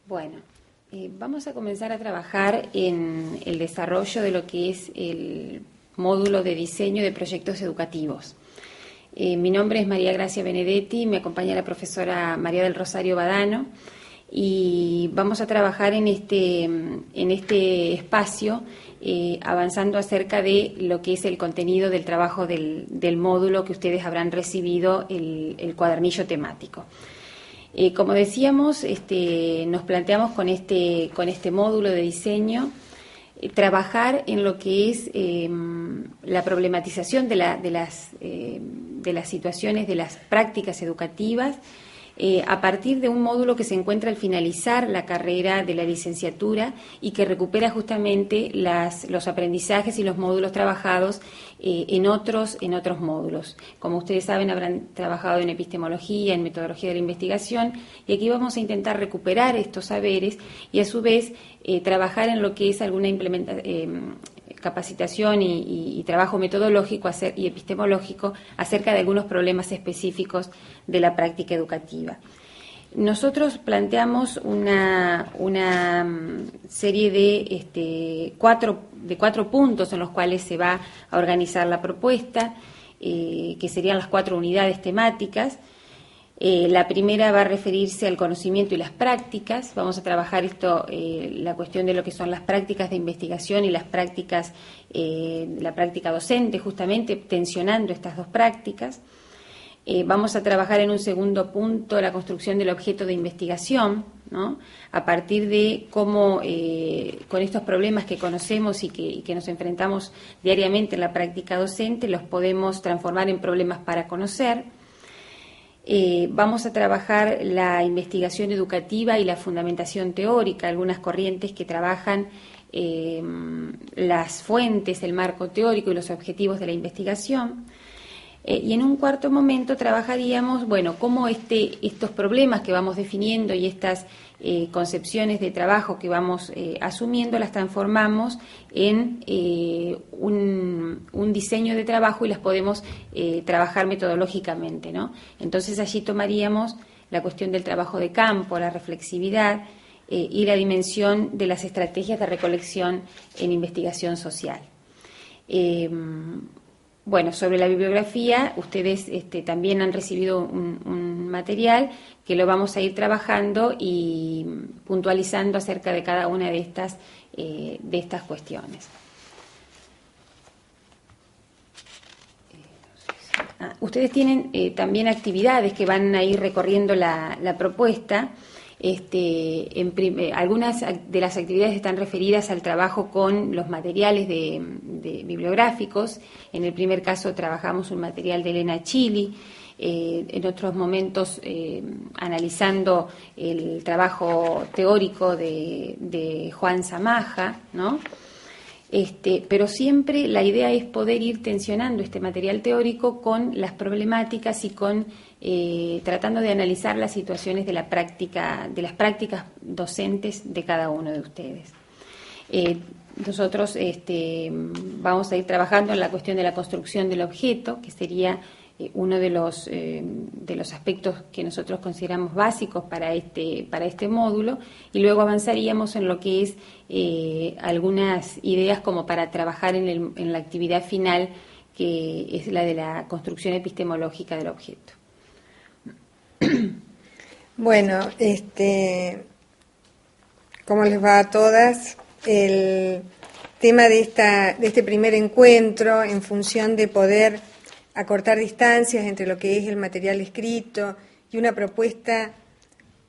Bueno, vamos a comenzar a trabajar en el desarrollo de lo que es el módulo de diseño de proyectos educativos. Mi nombre es María Gracia Benedetti, me acompaña la profesora María del Rosario Badano y vamos a trabajar en este espacio avanzando acerca de lo que es el contenido del trabajo del módulo que ustedes habrán recibido, el cuadernillo temático. Como decíamos, nos planteamos con este módulo de diseño trabajar en lo que es la problematización de las situaciones, de las prácticas educativas, a partir de un módulo que se encuentra al finalizar la carrera de la licenciatura y que recupera justamente los aprendizajes y los módulos trabajados en otros módulos. Como ustedes saben, habrán trabajado en epistemología, en metodología de la investigación, y aquí vamos a intentar recuperar estos saberes y a su vez trabajar en lo que es alguna capacitación y trabajo metodológico y epistemológico acerca de algunos problemas específicos de la práctica educativa. Nosotros planteamos una serie de cuatro puntos en los cuales se va a organizar la propuesta, que serían las 4 unidades temáticas. La primera va a referirse al conocimiento y las prácticas. Vamos a trabajar la cuestión de lo que son las prácticas de investigación y la práctica docente, justamente tensionando estas dos prácticas. Vamos a trabajar en un segundo punto la construcción del objeto de investigación, ¿no? A partir de cómo con estos problemas que conocemos y que nos enfrentamos diariamente en la práctica docente los podemos transformar en problemas para conocer. Vamos a trabajar la investigación educativa y la fundamentación teórica, algunas corrientes que trabajan las fuentes, el marco teórico y los objetivos de la investigación. Y en un cuarto momento trabajaríamos, cómo estos problemas que vamos definiendo y estas concepciones de trabajo que vamos asumiendo las transformamos en un diseño de trabajo y las podemos trabajar metodológicamente, ¿no? Entonces allí tomaríamos la cuestión del trabajo de campo, la reflexividad y la dimensión de las estrategias de recolección en investigación social. Sobre la bibliografía, ustedes también han recibido un material que lo vamos a ir trabajando y puntualizando acerca de cada una de estas cuestiones. Ustedes tienen también actividades que van a ir recorriendo la propuesta. Algunas de las actividades están referidas al trabajo con los materiales de bibliográficos. En el primer caso trabajamos un material de Elena Chili, en otros momentos analizando el trabajo teórico de Juan Zamaja, ¿no? Pero siempre la idea es poder ir tensionando este material teórico con las problemáticas y con tratando de analizar las situaciones de las prácticas docentes de cada uno de ustedes. Nosotros vamos a ir trabajando en la cuestión de la construcción del objeto, que sería uno de los aspectos que nosotros consideramos básicos para este módulo, y luego avanzaríamos en lo que es algunas ideas como para trabajar en la actividad final, que es la de la construcción epistemológica del objeto. Bueno, ¿cómo les va a todas? El tema de este primer encuentro, en función de poder acortar distancias entre lo que es el material escrito y una propuesta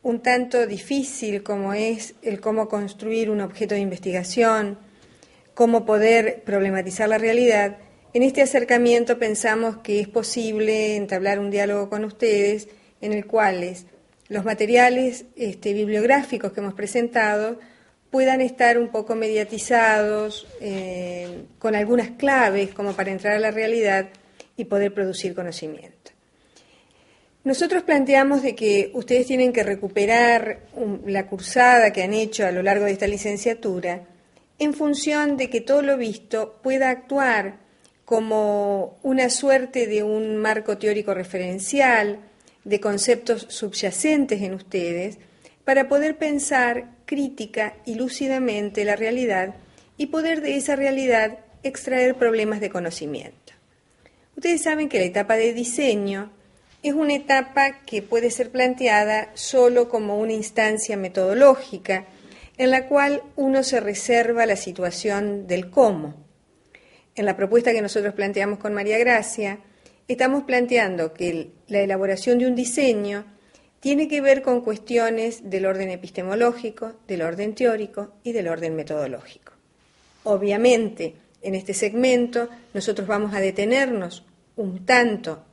un tanto difícil como es el cómo construir un objeto de investigación, cómo poder problematizar la realidad. En este acercamiento pensamos que es posible entablar un diálogo con ustedes en el cual los materiales bibliográficos que hemos presentado puedan estar un poco mediatizados, con algunas claves como para entrar a la realidad y poder producir conocimiento. Nosotros planteamos de que ustedes tienen que recuperar la cursada que han hecho a lo largo de esta licenciatura en función de que todo lo visto pueda actuar como una suerte de un marco teórico referencial de conceptos subyacentes en ustedes para poder pensar crítica y lúcidamente la realidad y poder de esa realidad extraer problemas de conocimiento. Ustedes saben que la etapa de diseño es una etapa que puede ser planteada solo como una instancia metodológica en la cual uno se reserva la situación del cómo. En la propuesta que nosotros planteamos con María Gracia, estamos planteando que la elaboración de un diseño tiene que ver con cuestiones del orden epistemológico, del orden teórico y del orden metodológico. Obviamente, en este segmento nosotros vamos a detenernos un tanto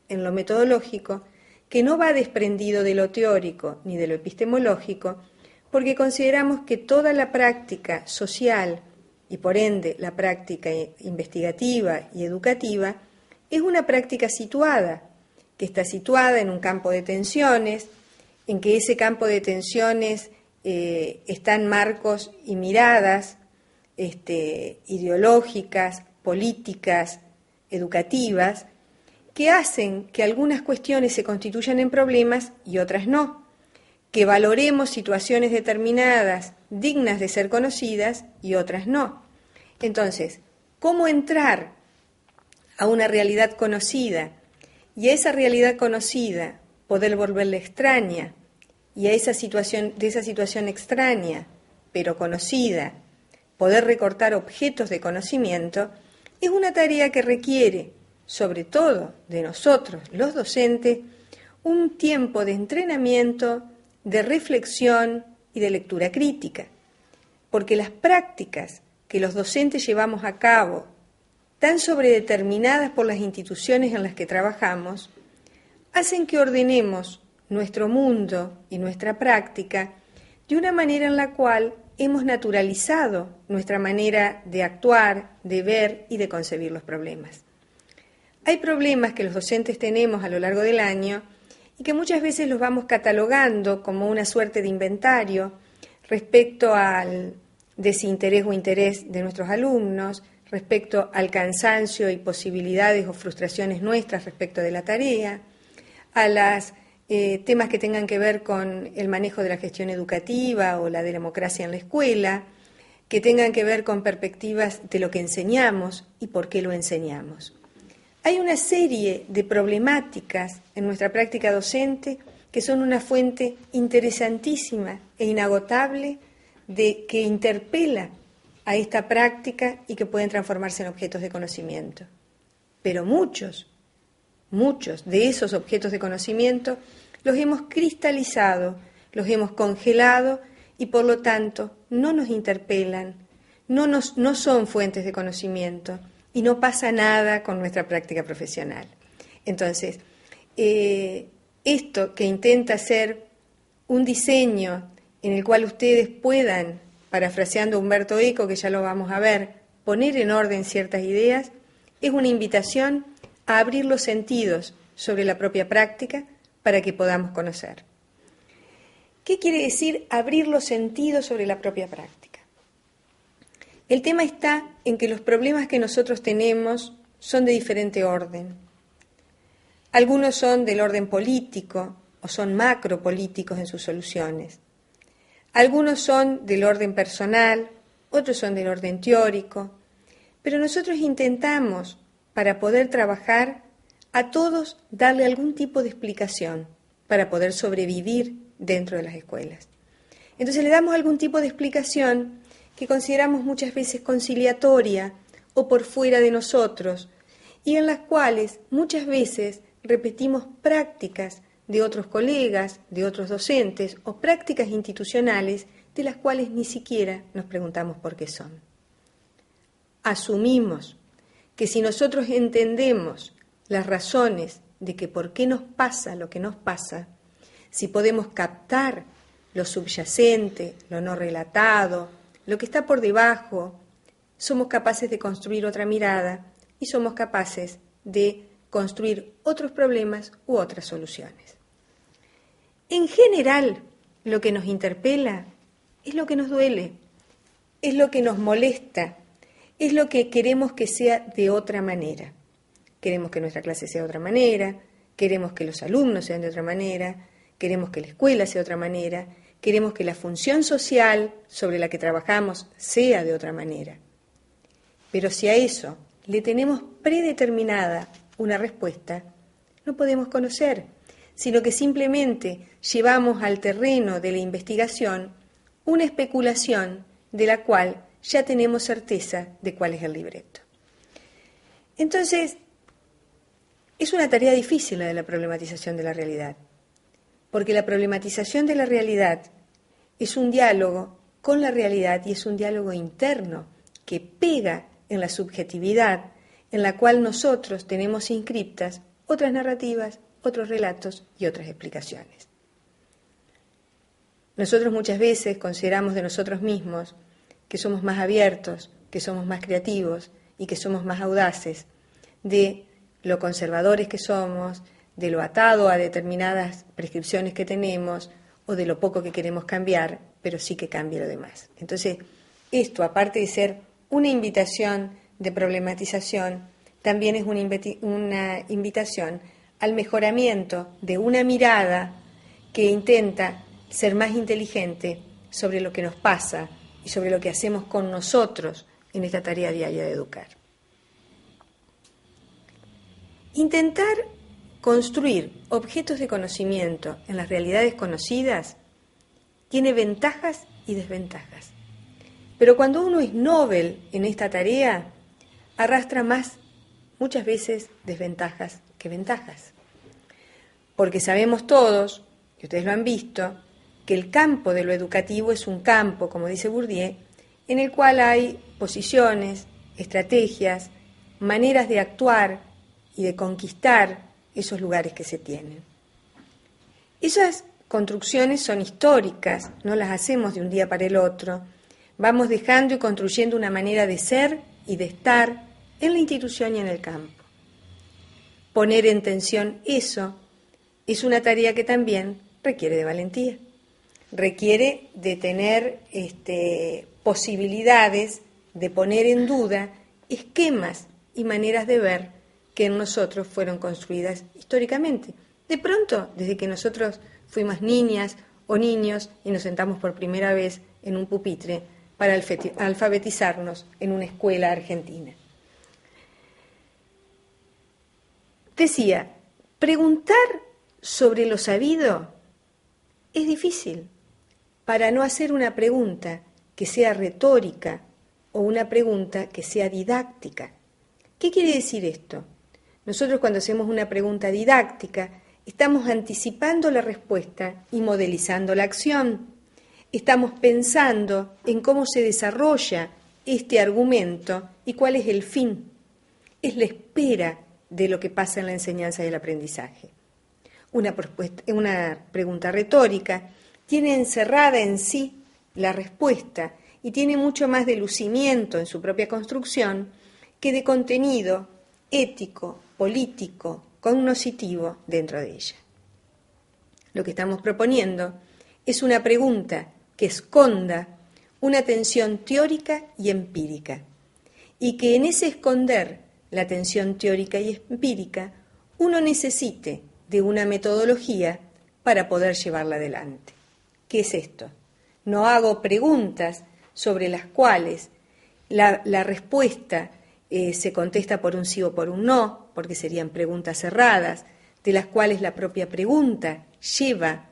en lo metodológico, que no va desprendido de lo teórico ni de lo epistemológico, porque consideramos que toda la práctica social y por ende la práctica investigativa y educativa es una práctica situada, que está situada en un campo de tensiones, en que ese campo de tensiones están marcos y miradas ideológicas, políticas, educativas, que hacen que algunas cuestiones se constituyan en problemas y otras no, que valoremos situaciones determinadas dignas de ser conocidas y otras no. Entonces, ¿cómo entrar a una realidad conocida y a esa realidad conocida poder volverla extraña y a esa situación, de esa situación extraña pero conocida, poder recortar objetos de conocimiento? Es una tarea que requiere, sobre todo de nosotros, los docentes, un tiempo de entrenamiento, de reflexión y de lectura crítica, porque las prácticas que los docentes llevamos a cabo, tan sobredeterminadas por las instituciones en las que trabajamos, hacen que ordenemos nuestro mundo y nuestra práctica de una manera en la cual hemos naturalizado nuestra manera de actuar, de ver y de concebir los problemas. Hay problemas que los docentes tenemos a lo largo del año y que muchas veces los vamos catalogando como una suerte de inventario respecto al desinterés o interés de nuestros alumnos, respecto al cansancio y posibilidades o frustraciones nuestras respecto de la tarea, a los temas que tengan que ver con el manejo de la gestión educativa o la de la democracia en la escuela, que tengan que ver con perspectivas de lo que enseñamos y por qué lo enseñamos. Hay una serie de problemáticas en nuestra práctica docente que son una fuente interesantísima e inagotable que interpela a esta práctica y que pueden transformarse en objetos de conocimiento. Pero muchos de esos objetos de conocimiento los hemos cristalizado, los hemos congelado y por lo tanto no nos interpelan, no son fuentes de conocimiento y no pasa nada con nuestra práctica profesional. Entonces, esto que intenta ser un diseño en el cual ustedes puedan, parafraseando a Humberto Eco, que ya lo vamos a ver, poner en orden ciertas ideas, es una invitación a abrir los sentidos sobre la propia práctica para que podamos conocer. ¿Qué quiere decir abrir los sentidos sobre la propia práctica? El tema está en que los problemas que nosotros tenemos son de diferente orden. Algunos son del orden político o son macropolíticos en sus soluciones. Algunos son del orden personal, otros son del orden teórico, pero nosotros intentamos, para poder trabajar, a todos darle algún tipo de explicación para poder sobrevivir dentro de las escuelas. Entonces le damos algún tipo de explicación que consideramos muchas veces conciliatoria o por fuera de nosotros y en las cuales muchas veces repetimos prácticas de otros colegas, de otros docentes o prácticas institucionales de las cuales ni siquiera nos preguntamos por qué son. Asumimos que si nosotros entendemos las razones de que por qué nos pasa lo que nos pasa, si podemos captar lo subyacente, lo no relatado, lo que está por debajo, somos capaces de construir otra mirada y somos capaces de construir otros problemas u otras soluciones. En general, lo que nos interpela es lo que nos duele, es lo que nos molesta, es lo que queremos que sea de otra manera. Queremos que nuestra clase sea de otra manera, queremos que los alumnos sean de otra manera, queremos que la escuela sea de otra manera, queremos que la función social sobre la que trabajamos sea de otra manera. Pero si a eso le tenemos predeterminada una respuesta, no podemos conocer, sino que simplemente llevamos al terreno de la investigación una especulación de la cual ya tenemos certeza de cuál es el libreto. Entonces, es una tarea difícil la de la problematización de la realidad, porque la problematización de la realidad es un diálogo con la realidad y es un diálogo interno que pega en la subjetividad en la cual nosotros tenemos inscriptas otras narrativas, otros relatos y otras explicaciones. Nosotros muchas veces consideramos de nosotros mismos que somos más abiertos, que somos más creativos y que somos más audaces de lo conservadores que somos, de lo atado a determinadas prescripciones que tenemos o de lo poco que queremos cambiar, pero sí que cambie lo demás. Entonces, esto, aparte de ser una invitación de problematización, también es una invitación al mejoramiento de una mirada que intenta ser más inteligente sobre lo que nos pasa y sobre lo que hacemos con nosotros en esta tarea diaria de educar. Intentar construir objetos de conocimiento en las realidades conocidas tiene ventajas y desventajas. Pero cuando uno es novel en esta tarea, arrastra muchas veces desventajas que ventajas. Porque sabemos todos, y ustedes lo han visto, que el campo de lo educativo es un campo, como dice Bourdieu, en el cual hay posiciones, estrategias, maneras de actuar y de conquistar esos lugares que se tienen. Esas construcciones son históricas, no las hacemos de un día para el otro. Vamos dejando y construyendo una manera de ser y de estar en la institución y en el campo. Poner en tensión eso es una tarea que también requiere de valentía, requiere de tener posibilidades de poner en duda esquemas y maneras de ver que en nosotros fueron construidas históricamente. De pronto, desde que nosotros fuimos niñas o niños y nos sentamos por primera vez en un pupitre para alfabetizarnos en una escuela argentina. Decía, preguntar sobre lo sabido es difícil, para no hacer una pregunta que sea retórica o una pregunta que sea didáctica. ¿Qué quiere decir esto? Nosotros cuando hacemos una pregunta didáctica estamos anticipando la respuesta y modelizando la acción. Estamos pensando en cómo se desarrolla este argumento y cuál es el fin. Es la espera de lo que pasa en la enseñanza y el aprendizaje. Una pregunta retórica tiene encerrada en sí la respuesta y tiene mucho más de lucimiento en su propia construcción que de contenido ético, político, cognoscitivo dentro de ella. Lo que estamos proponiendo es una pregunta que esconda una tensión teórica y empírica, y que en ese esconder la tensión teórica y empírica uno necesite de una metodología para poder llevarla adelante. ¿Qué es esto? No hago preguntas sobre las cuales la respuesta se contesta por un sí o por un no, porque serían preguntas cerradas, de las cuales la propia pregunta lleva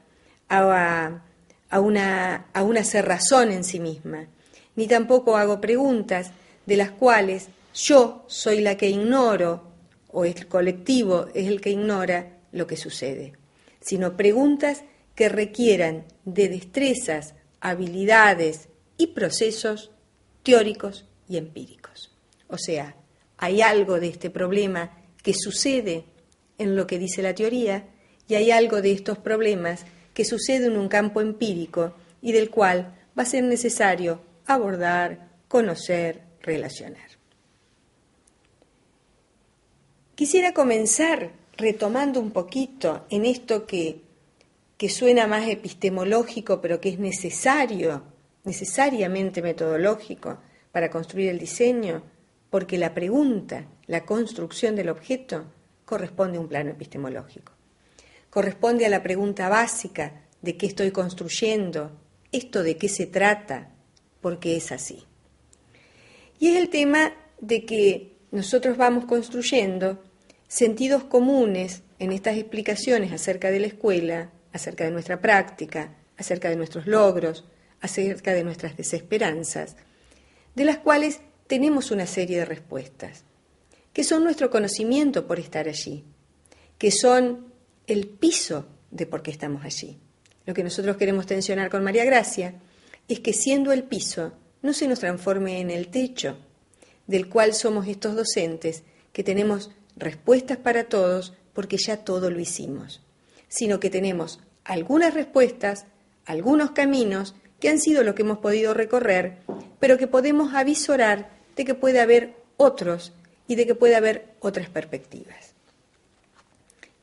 a una cerrazón en sí misma. Ni tampoco hago preguntas de las cuales yo soy la que ignoro, o el colectivo es el que ignora lo que sucede, sino preguntas que requieran de destrezas, habilidades y procesos teóricos y empíricos. O sea, hay algo de este problema que sucede en lo que dice la teoría y hay algo de estos problemas que sucede en un campo empírico y del cual va a ser necesario abordar, conocer, relacionar. Quisiera comenzar retomando un poquito en esto que suena más epistemológico, pero que es necesariamente metodológico para construir el diseño, porque la pregunta, la construcción del objeto, corresponde a un plano epistemológico. Corresponde a la pregunta básica de qué estoy construyendo, esto de qué se trata, por qué es así. Y es el tema de que nosotros vamos construyendo sentidos comunes en estas explicaciones acerca de la escuela, acerca de nuestra práctica, acerca de nuestros logros, acerca de nuestras desesperanzas, de las cuales tenemos una serie de respuestas, que son nuestro conocimiento por estar allí, que son el piso de por qué estamos allí. Lo que nosotros queremos tensionar con María Gracia es que siendo el piso no se nos transforme en el techo, del cual somos estos docentes que tenemos respuestas para todos porque ya todo lo hicimos, sino que tenemos algunas respuestas, algunos caminos que han sido lo que hemos podido recorrer, pero que podemos avisorar de que puede haber otros y de que puede haber otras perspectivas.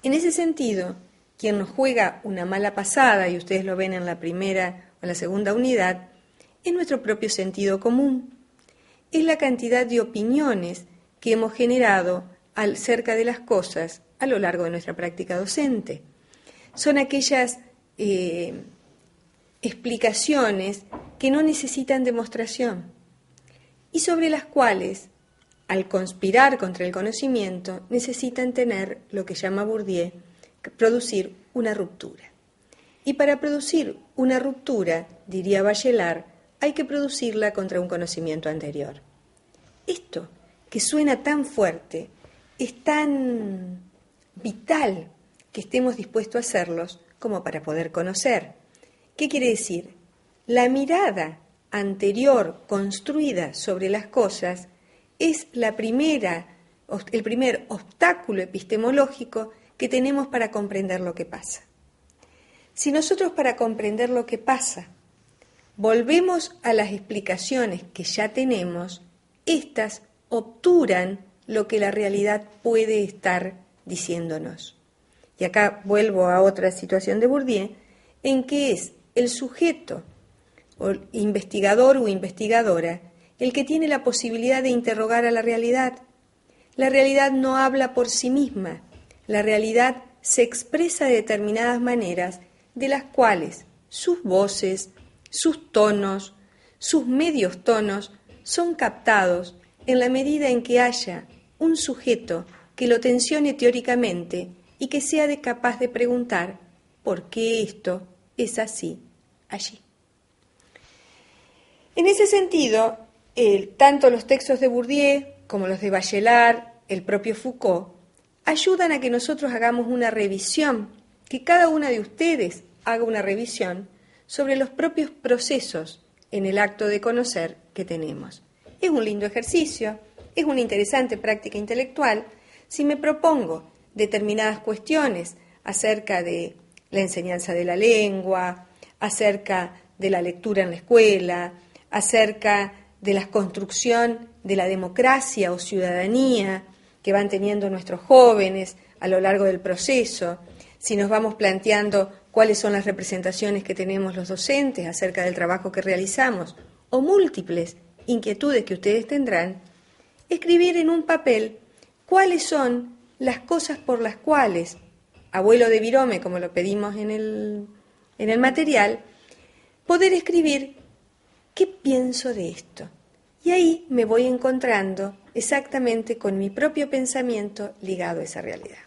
En ese sentido, quien nos juega una mala pasada, y ustedes lo ven en la primera o en la segunda unidad, es nuestro propio sentido común. Es la cantidad de opiniones que hemos generado acerca de las cosas a lo largo de nuestra práctica docente. Son aquellas explicaciones que no necesitan demostración y sobre las cuales, al conspirar contra el conocimiento, necesitan tener lo que llama Bourdieu, producir una ruptura. Y para producir una ruptura, diría Bachelard, hay que producirla contra un conocimiento anterior. Esto, que suena tan fuerte, es tan vital que estemos dispuestos a hacerlos como para poder conocer. ¿Qué quiere decir? La mirada anterior construida sobre las cosas es el primer obstáculo epistemológico que tenemos para comprender lo que pasa. Si nosotros para comprender lo que pasa volvemos a las explicaciones que ya tenemos, éstas obturan lo que la realidad puede estar diciéndonos. Y acá vuelvo a otra situación de Bourdieu, en que es el sujeto, o investigador o investigadora, el que tiene la posibilidad de interrogar a la realidad. La realidad no habla por sí misma, la realidad se expresa de determinadas maneras de las cuales sus voces, sus tonos, sus medios tonos son captados en la medida en que haya un sujeto que lo tensione teóricamente y que sea capaz de preguntar por qué esto es así allí. En ese sentido, tanto los textos de Bourdieu como los de Bachelard, el propio Foucault, ayudan a que nosotros hagamos una revisión, que cada una de ustedes haga una revisión sobre los propios procesos en el acto de conocer que tenemos. Es un lindo ejercicio, es una interesante práctica intelectual. Si me propongo determinadas cuestiones acerca de la enseñanza de la lengua, acerca de la lectura en la escuela, acerca de la construcción de la democracia o ciudadanía que van teniendo nuestros jóvenes a lo largo del proceso, si nos vamos planteando cuáles son las representaciones que tenemos los docentes acerca del trabajo que realizamos, o múltiples inquietudes que ustedes tendrán, escribir en un papel cuáles son las cosas por las cuales, abuelo de Virome, como lo pedimos en el material, poder escribir qué pienso de esto. Y ahí me voy encontrando exactamente con mi propio pensamiento ligado a esa realidad.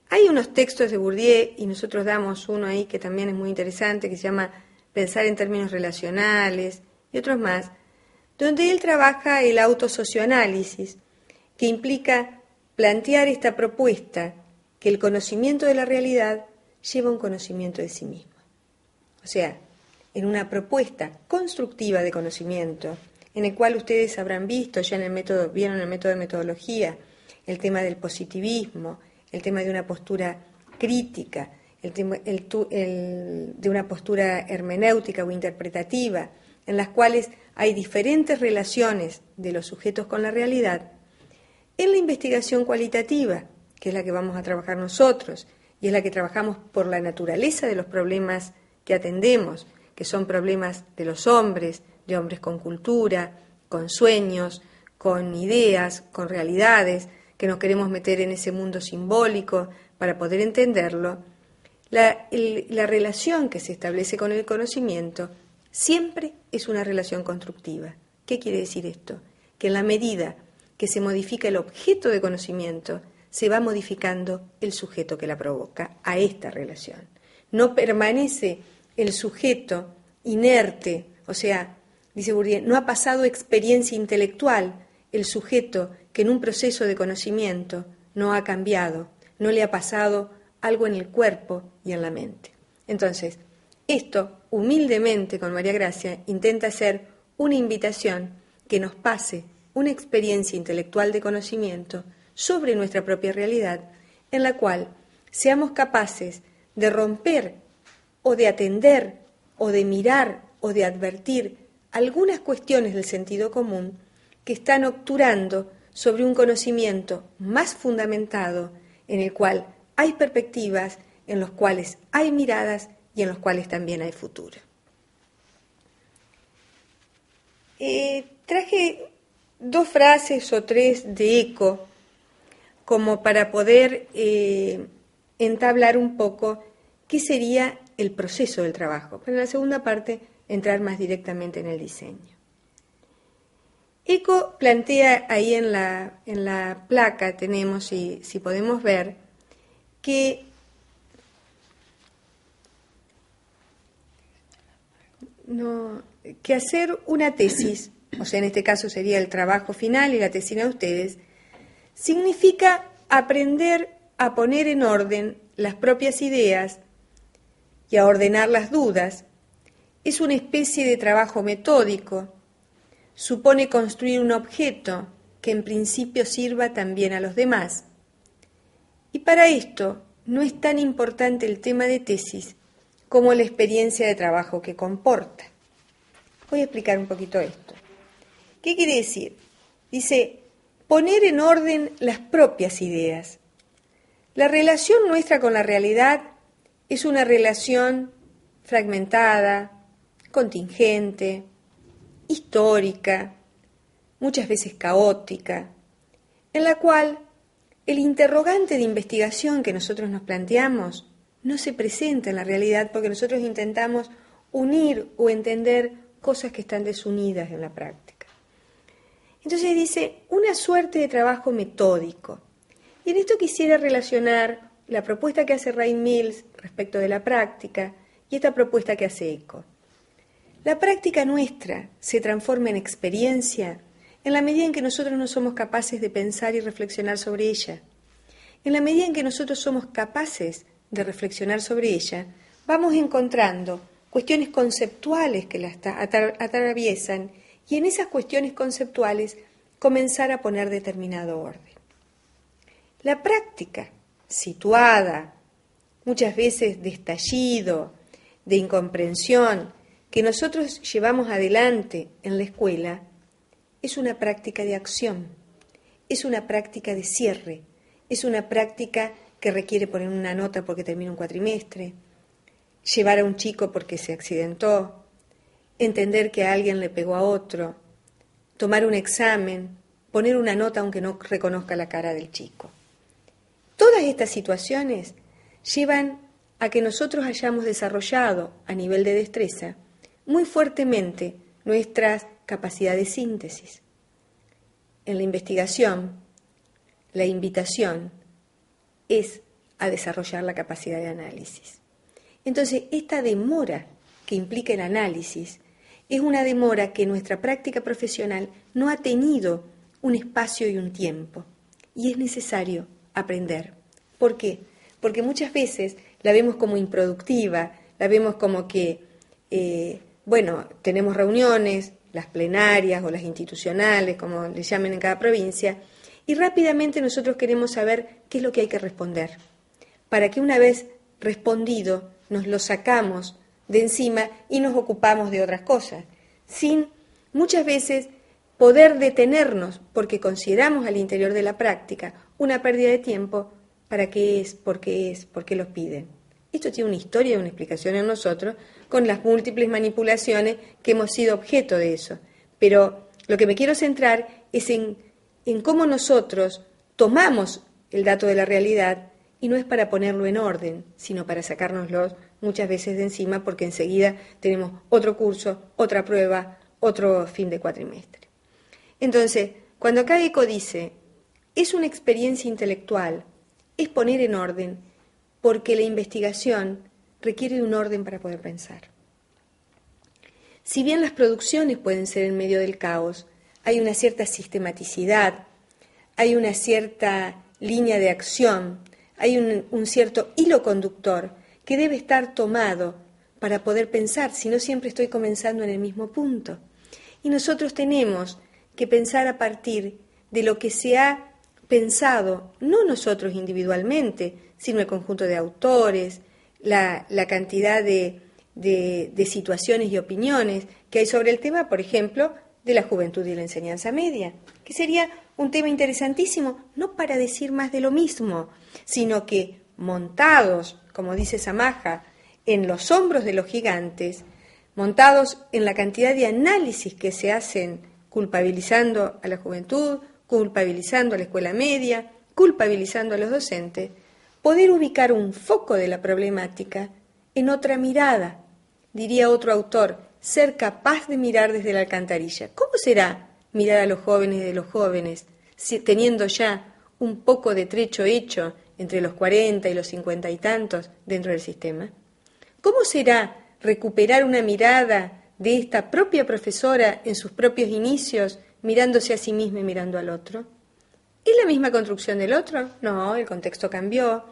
Hay unos textos de Bourdieu, y nosotros damos uno ahí que también es muy interesante, que se llama Pensar en términos relacionales, y otros más, donde él trabaja el autosocioanálisis, que implica plantear esta propuesta que el conocimiento de la realidad lleva un conocimiento de sí mismo. O sea, en una propuesta constructiva de conocimiento, en el cual ustedes habrán visto ya vieron el método de metodología, el tema del positivismo, el tema de una postura crítica, de una postura hermenéutica o interpretativa, en las cuales hay diferentes relaciones de los sujetos con la realidad. En la investigación cualitativa, que es la que vamos a trabajar nosotros, y es la que trabajamos por la naturaleza de los problemas que atendemos, que son problemas de los hombres, de hombres con cultura, con sueños, con ideas, con realidades, que nos queremos meter en ese mundo simbólico para poder entenderlo, la relación que se establece con el conocimiento siempre es una relación constructiva. ¿Qué quiere decir esto? Que en la medida que se modifica el objeto de conocimiento, se va modificando el sujeto que la provoca a esta relación. No permanece el sujeto inerte, o sea, dice Bourdieu, no ha pasado experiencia intelectual el sujeto que en un proceso de conocimiento no ha cambiado, no le ha pasado algo en el cuerpo y en la mente. Entonces, esto, humildemente con María Gracia, intenta hacer una invitación que nos pase una experiencia intelectual de conocimiento sobre nuestra propia realidad, en la cual seamos capaces de romper o de atender o de mirar o de advertir algunas cuestiones del sentido común que están obturando sobre un conocimiento más fundamentado, en el cual hay perspectivas, en los cuales hay miradas y en los cuales también hay futuro. Traje 2 frases o 3 de Eco como para poder entablar un poco qué sería el proceso del trabajo. Pero en la segunda parte entrar más directamente en el diseño. Eco plantea ahí en la placa, tenemos, si podemos ver, que hacer una tesis, o sea, en este caso sería el trabajo final y la tesina de ustedes, significa aprender a poner en orden las propias ideas y a ordenar las dudas. Es una especie de trabajo metódico. Supone construir un objeto que en principio sirva también a los demás. Y para esto no es tan importante el tema de tesis como la experiencia de trabajo que comporta. Voy a explicar un poquito esto. ¿Qué quiere decir? Dice, poner en orden las propias ideas. La relación nuestra con la realidad es una relación fragmentada, contingente, histórica, muchas veces caótica, en la cual el interrogante de investigación que nosotros nos planteamos no se presenta en la realidad porque nosotros intentamos unir o entender cosas que están desunidas en la práctica. Entonces dice, una suerte de trabajo metódico. Y en esto quisiera relacionar la propuesta que hace Ray Mills respecto de la práctica y esta propuesta que hace Eco. La práctica nuestra se transforma en experiencia en la medida en que nosotros no somos capaces de pensar y reflexionar sobre ella. En la medida en que nosotros somos capaces de reflexionar sobre ella, vamos encontrando cuestiones conceptuales que la atraviesan y en esas cuestiones conceptuales comenzar a poner determinado orden. La práctica, situada, muchas veces de estallido, de incomprensión, que nosotros llevamos adelante en la escuela, es una práctica de acción, es una práctica de cierre, es una práctica que requiere poner una nota porque termina un cuatrimestre, llevar a un chico porque se accidentó, entender que a alguien le pegó a otro, tomar un examen, poner una nota aunque no reconozca la cara del chico. Todas estas situaciones llevan a que nosotros hayamos desarrollado a nivel de destreza muy fuertemente nuestras capacidades de síntesis. En la investigación, la invitación es a desarrollar la capacidad de análisis. Entonces, esta demora que implica el análisis es una demora que en nuestra práctica profesional no ha tenido un espacio y un tiempo, y es necesario aprender. ¿Por qué? Porque muchas veces la vemos como improductiva, la vemos como que, tenemos reuniones, las plenarias o las institucionales, como le llamen en cada provincia, y rápidamente nosotros queremos saber qué es lo que hay que responder, para que una vez respondido nos lo sacamos de encima y nos ocupamos de otras cosas, sin muchas veces poder detenernos porque consideramos al interior de la práctica una pérdida de tiempo para qué es, por qué los piden. Esto tiene una historia y una explicación en nosotros con las múltiples manipulaciones que hemos sido objeto de eso. Pero lo que me quiero centrar es en cómo nosotros tomamos el dato de la realidad y no es para ponerlo en orden, sino para sacárnoslo muchas veces de encima, porque enseguida tenemos otro curso, otra prueba, otro fin de cuatrimestre. Entonces, cuando acá Eco dice, es una experiencia intelectual, es poner en orden, porque la investigación requiere de un orden para poder pensar. Si bien las producciones pueden ser en medio del caos, hay una cierta sistematicidad, hay una cierta línea de acción, hay un cierto hilo conductor que debe estar tomado para poder pensar, si no siempre estoy comenzando en el mismo punto. Y nosotros tenemos que pensar a partir de lo que se ha pensado, no nosotros individualmente, sino el conjunto de autores, la cantidad de situaciones y opiniones que hay sobre el tema, por ejemplo, de la juventud y la enseñanza media, que sería un tema interesantísimo, no para decir más de lo mismo, sino que montados, como dice Samaja, en los hombros de los gigantes, montados en la cantidad de análisis que se hacen culpabilizando a la juventud, culpabilizando a la escuela media, culpabilizando a los docentes, poder ubicar un foco de la problemática en otra mirada. Diría otro autor, ser capaz de mirar desde la alcantarilla. ¿Cómo será mirar a los jóvenes de los jóvenes, teniendo ya un poco de trecho hecho entre los 40 y los 50 y tantos dentro del sistema? ¿Cómo será recuperar una mirada de esta propia profesora en sus propios inicios, mirándose a sí misma y mirando al otro? ¿Es la misma construcción del otro? No, el contexto cambió,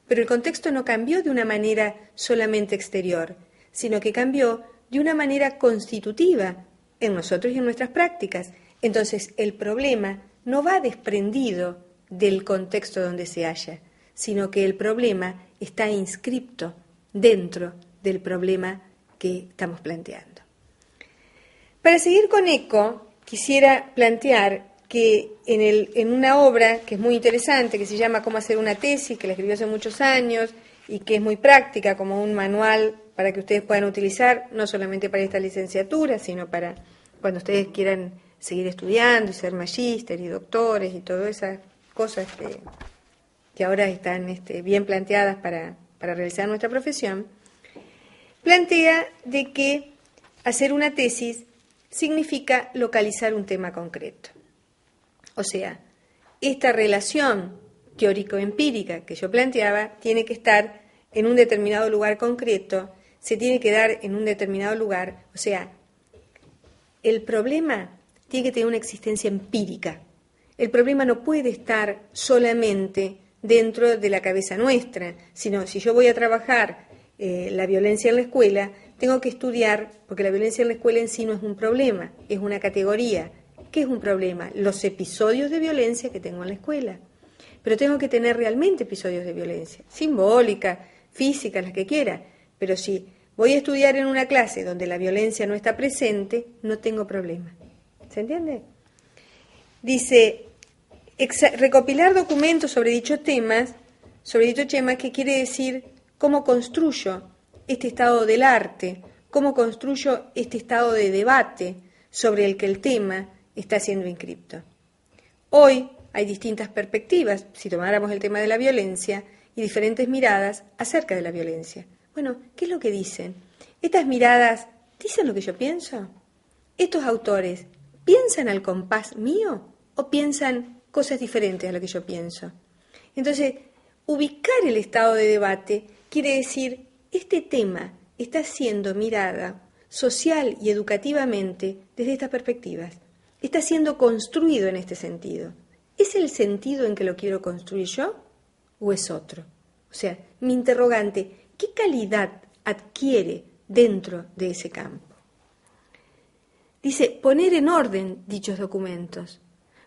pero el contexto no cambió de una manera solamente exterior, sino que cambió de una manera constitutiva en nosotros y en nuestras prácticas. Entonces, el problema no va desprendido del contexto donde se halla, sino que el problema está inscripto dentro del problema que estamos planteando. Para seguir con Eco, quisiera plantear que en una obra que es muy interesante, que se llama Cómo hacer una tesis, que la escribió hace muchos años y que es muy práctica, como un manual para que ustedes puedan utilizar, no solamente para esta licenciatura, sino para cuando ustedes quieran seguir estudiando y ser magíster y doctores y todas esas cosas que ahora están bien planteadas para realizar nuestra profesión, plantea de que hacer una tesis significa localizar un tema concreto. O sea, esta relación teórico-empírica que yo planteaba tiene que estar en un determinado lugar concreto, se tiene que dar en un determinado lugar, o sea, el problema tiene que tener una existencia empírica. El problema no puede estar solamente dentro de la cabeza nuestra, sino si yo voy a trabajar la violencia en la escuela, tengo que estudiar, porque la violencia en la escuela en sí no es un problema, es una categoría. ¿Qué es un problema? Los episodios de violencia que tengo en la escuela. Pero tengo que tener realmente episodios de violencia, simbólica, física, las que quiera. Pero si voy a estudiar en una clase donde la violencia no está presente, no tengo problema. ¿Se entiende? Dice, recopilar documentos sobre dichos temas, ¿qué quiere decir? ¿Cómo construyo este estado del arte? ¿Cómo construyo este estado de debate sobre el que el tema está siendo inscripto? Hoy hay distintas perspectivas, si tomáramos el tema de la violencia, y diferentes miradas acerca de la violencia. Bueno, ¿qué es lo que dicen? ¿Estas miradas dicen lo que yo pienso? ¿Estos autores piensan al compás mío o piensan cosas diferentes a lo que yo pienso? Entonces, ubicar el estado de debate quiere decir, este tema está siendo mirada social y educativamente desde estas perspectivas. Está siendo construido en este sentido. ¿Es el sentido en que lo quiero construir yo o es otro? O sea, mi interrogante, ¿qué calidad adquiere dentro de ese campo? Dice, poner en orden dichos documentos,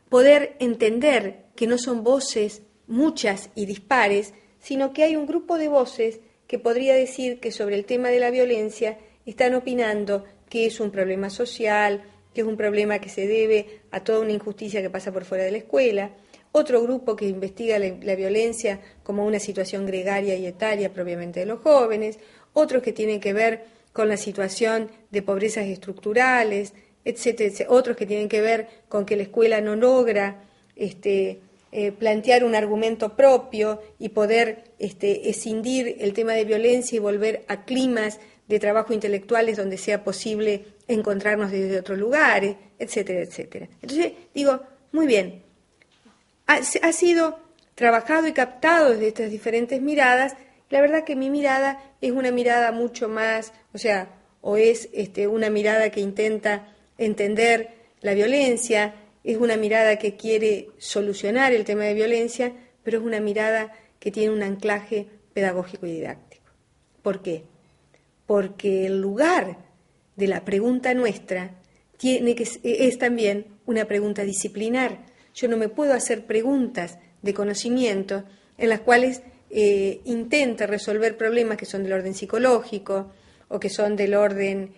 poder entender que no son voces muchas y dispares, sino que hay un grupo de voces que podría decir que sobre el tema de la violencia están opinando que es un problema social, que es un problema que se debe a toda una injusticia que pasa por fuera de la escuela, otro grupo que investiga la violencia como una situación gregaria y etaria propiamente de los jóvenes, otros que tienen que ver con la situación de pobrezas estructurales, etcétera, etcétera, otros que tienen que ver con que la escuela no logra plantear un argumento propio y poder escindir el tema de violencia y volver a climas de trabajo intelectuales donde sea posible encontrarnos desde otros lugares, etcétera, etcétera. Entonces, digo, muy bien, ha sido trabajado y captado desde estas diferentes miradas. La verdad que mi mirada es una mirada mucho más, o es una mirada que intenta entender la violencia, es una mirada que quiere solucionar el tema de violencia, pero es una mirada que tiene un anclaje pedagógico y didáctico. ¿Por qué? Porque el lugar de la pregunta nuestra es también una pregunta disciplinar. Yo no me puedo hacer preguntas de conocimiento en las cuales intenta resolver problemas que son del orden psicológico o que son del orden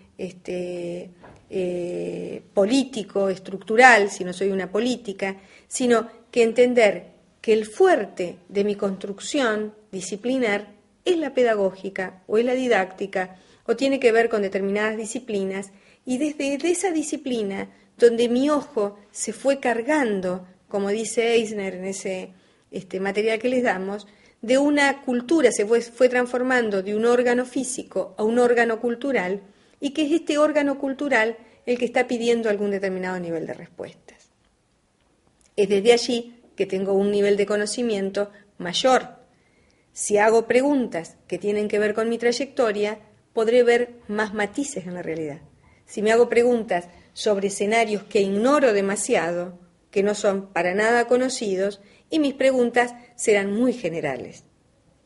político, estructural, si no soy una política, sino que entender que el fuerte de mi construcción disciplinar es la pedagógica o es la didáctica o tiene que ver con determinadas disciplinas y desde esa disciplina donde mi ojo se fue cargando, como dice Eisner en ese material que les damos, de una cultura, se fue transformando de un órgano físico a un órgano cultural, y que es este órgano cultural el que está pidiendo algún determinado nivel de respuestas. Es desde allí que tengo un nivel de conocimiento mayor. Si hago preguntas que tienen que ver con mi trayectoria, podré ver más matices en la realidad. Si me hago preguntas sobre escenarios que ignoro demasiado, que no son para nada conocidos, y mis preguntas serán muy generales.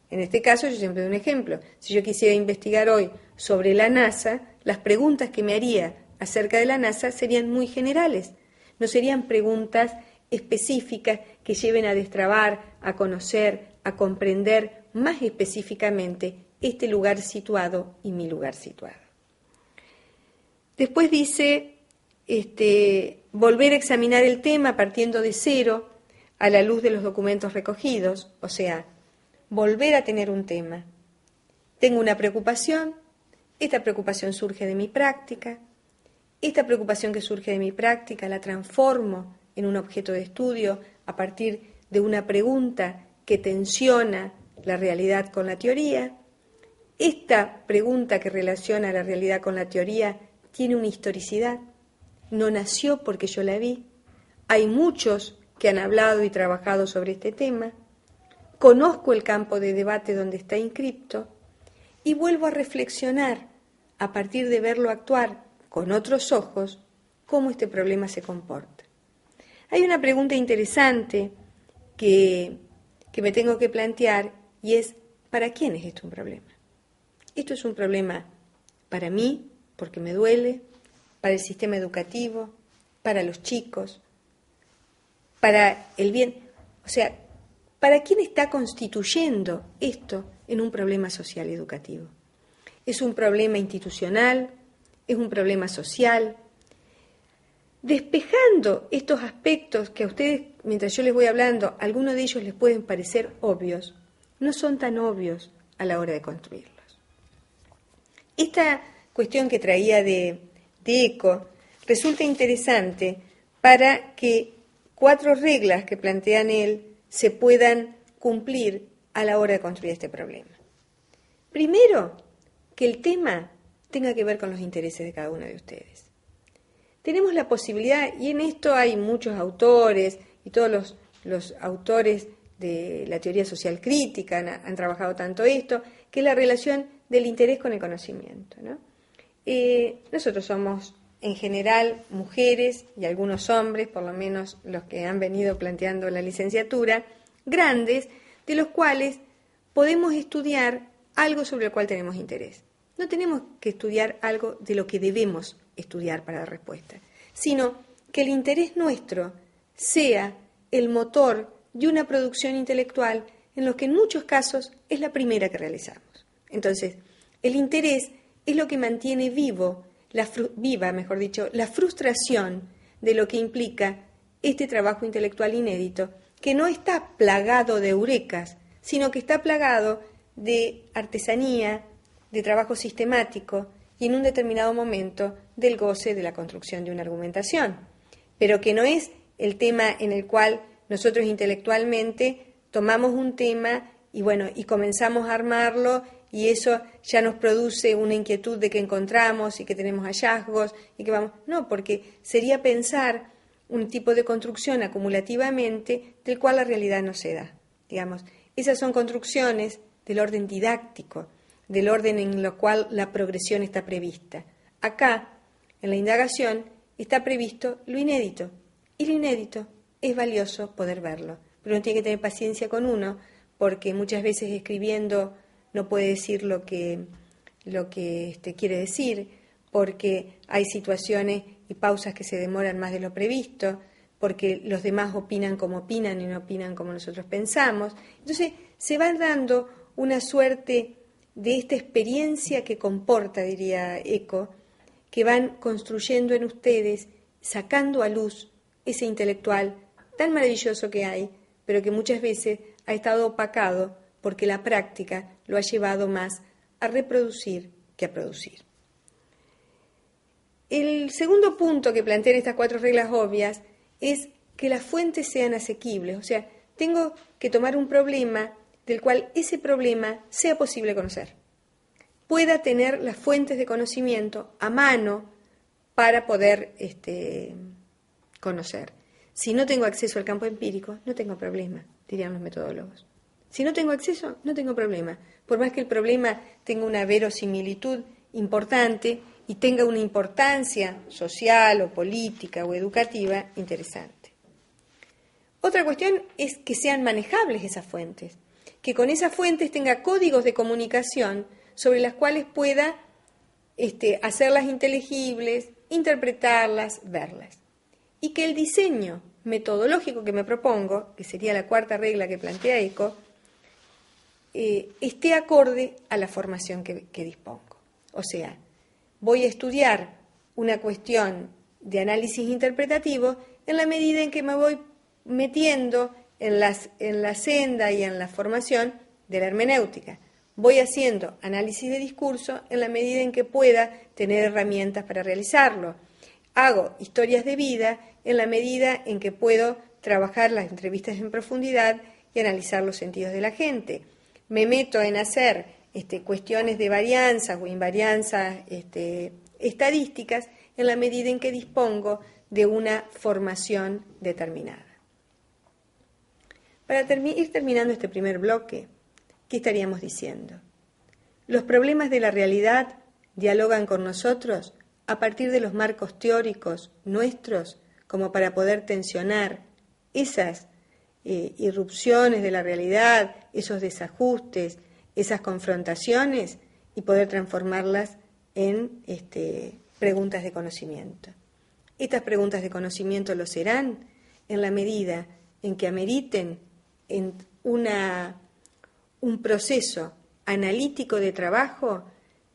En este caso, yo siempre doy un ejemplo. Si yo quisiera investigar hoy sobre la NASA, las preguntas que me haría acerca de la NASA serían muy generales. No serían preguntas específicas que lleven a destrabar, a conocer, a comprender más específicamente este lugar situado y mi lugar situado. Después dice, volver a examinar el tema partiendo de cero a la luz de los documentos recogidos, o sea, volver a tener un tema. Tengo una preocupación, esta preocupación surge de mi práctica, esta preocupación que surge de mi práctica la transformo en un objeto de estudio a partir de una pregunta que tensiona la realidad con la teoría. Esta pregunta que relaciona la realidad con la teoría tiene una historicidad, no nació porque yo la vi. Hay muchos que han hablado y trabajado sobre este tema. Conozco el campo de debate donde está inscripto y vuelvo a reflexionar a partir de verlo actuar con otros ojos cómo este problema se comporta. Hay una pregunta interesante que me tengo que plantear y es, ¿para quién es esto un problema? Esto es un problema para mí, porque me duele, para el sistema educativo, para los chicos, para el bien, ¿para quién está constituyendo esto en un problema social educativo? ¿Es un problema institucional? ¿Es un problema social? Despejando estos aspectos que a ustedes, mientras yo les voy hablando, algunos de ellos les pueden parecer obvios, no son tan obvios a la hora de construirlos. Esta cuestión que traía de Eco resulta interesante para que 4 reglas que plantean él se puedan cumplir a la hora de construir este problema. Primero, que el tema tenga que ver con los intereses de cada uno de ustedes. Tenemos la posibilidad, y en esto hay muchos autores, y todos los autores de la teoría social crítica han trabajado tanto esto, que es la relación del interés con el conocimiento, ¿no? Nosotros somos en general mujeres y algunos hombres, por lo menos los que han venido planteando la licenciatura, grandes, de los cuales podemos estudiar algo sobre el cual tenemos interés. No tenemos que estudiar algo de lo que debemos estudiar para dar respuesta, sino que el interés nuestro sea el motor de una producción intelectual en lo que en muchos casos es la primera que realizamos. Entonces, el interés es lo que mantiene viva la frustración de lo que implica este trabajo intelectual inédito, que no está plagado de eurekas, sino que está plagado de artesanía, de trabajo sistemático y en un determinado momento del goce de la construcción de una argumentación, pero que no es el tema en el cual nosotros intelectualmente tomamos un tema y bueno, y comenzamos a armarlo, y eso ya nos produce una inquietud de que encontramos y que tenemos hallazgos y que vamos. No, porque sería pensar un tipo de construcción acumulativamente del cual la realidad no se da. Digamos, esas son construcciones del orden didáctico, del orden en el cual la progresión está prevista. Acá, en la indagación, está previsto lo inédito, y lo inédito es valioso poder verlo, pero uno tiene que tener paciencia con uno, porque muchas veces escribiendo no puede decir lo que quiere decir, porque hay situaciones y pausas que se demoran más de lo previsto, porque los demás opinan como opinan y no opinan como nosotros pensamos. Entonces se va dando una suerte de esta experiencia que comporta, diría Eco, que van construyendo en ustedes, sacando a luz ese intelectual tan maravilloso que hay, pero que muchas veces ha estado opacado porque la práctica lo ha llevado más a reproducir que a producir. El segundo punto que plantean estas 4 reglas obvias es que las fuentes sean asequibles, o sea, tengo que tomar un problema del cual ese problema sea posible conocer, pueda tener las fuentes de conocimiento a mano para poder conocer. Si no tengo acceso al campo empírico, no tengo problema, dirían los metodólogos. Si no tengo acceso, no tengo problema, por más que el problema tenga una verosimilitud importante y tenga una importancia social o política o educativa interesante. Otra cuestión es que sean manejables esas fuentes, que con esas fuentes tenga códigos de comunicación sobre las cuales pueda hacerlas inteligibles, interpretarlas, verlas. Y que el diseño metodológico que me propongo, que sería la 4ª regla que plantea Eco, esté acorde a la formación que dispongo. O sea, voy a estudiar una cuestión de análisis interpretativo en la medida en que me voy metiendo en la senda y en la formación de la hermenéutica. Voy haciendo análisis de discurso en la medida en que pueda tener herramientas para realizarlo. Hago historias de vida en la medida en que puedo trabajar las entrevistas en profundidad y analizar los sentidos de la gente. Me meto en hacer cuestiones de varianzas o invarianzas estadísticas en la medida en que dispongo de una formación determinada. Para ir terminando este primer bloque, ¿qué estaríamos diciendo? Los problemas de la realidad dialogan con nosotros a partir de los marcos teóricos nuestros, como para poder tensionar esas irrupciones de la realidad, esos desajustes, esas confrontaciones y poder transformarlas en preguntas de conocimiento. Estas preguntas de conocimiento lo serán en la medida en que ameriten en un proceso analítico de trabajo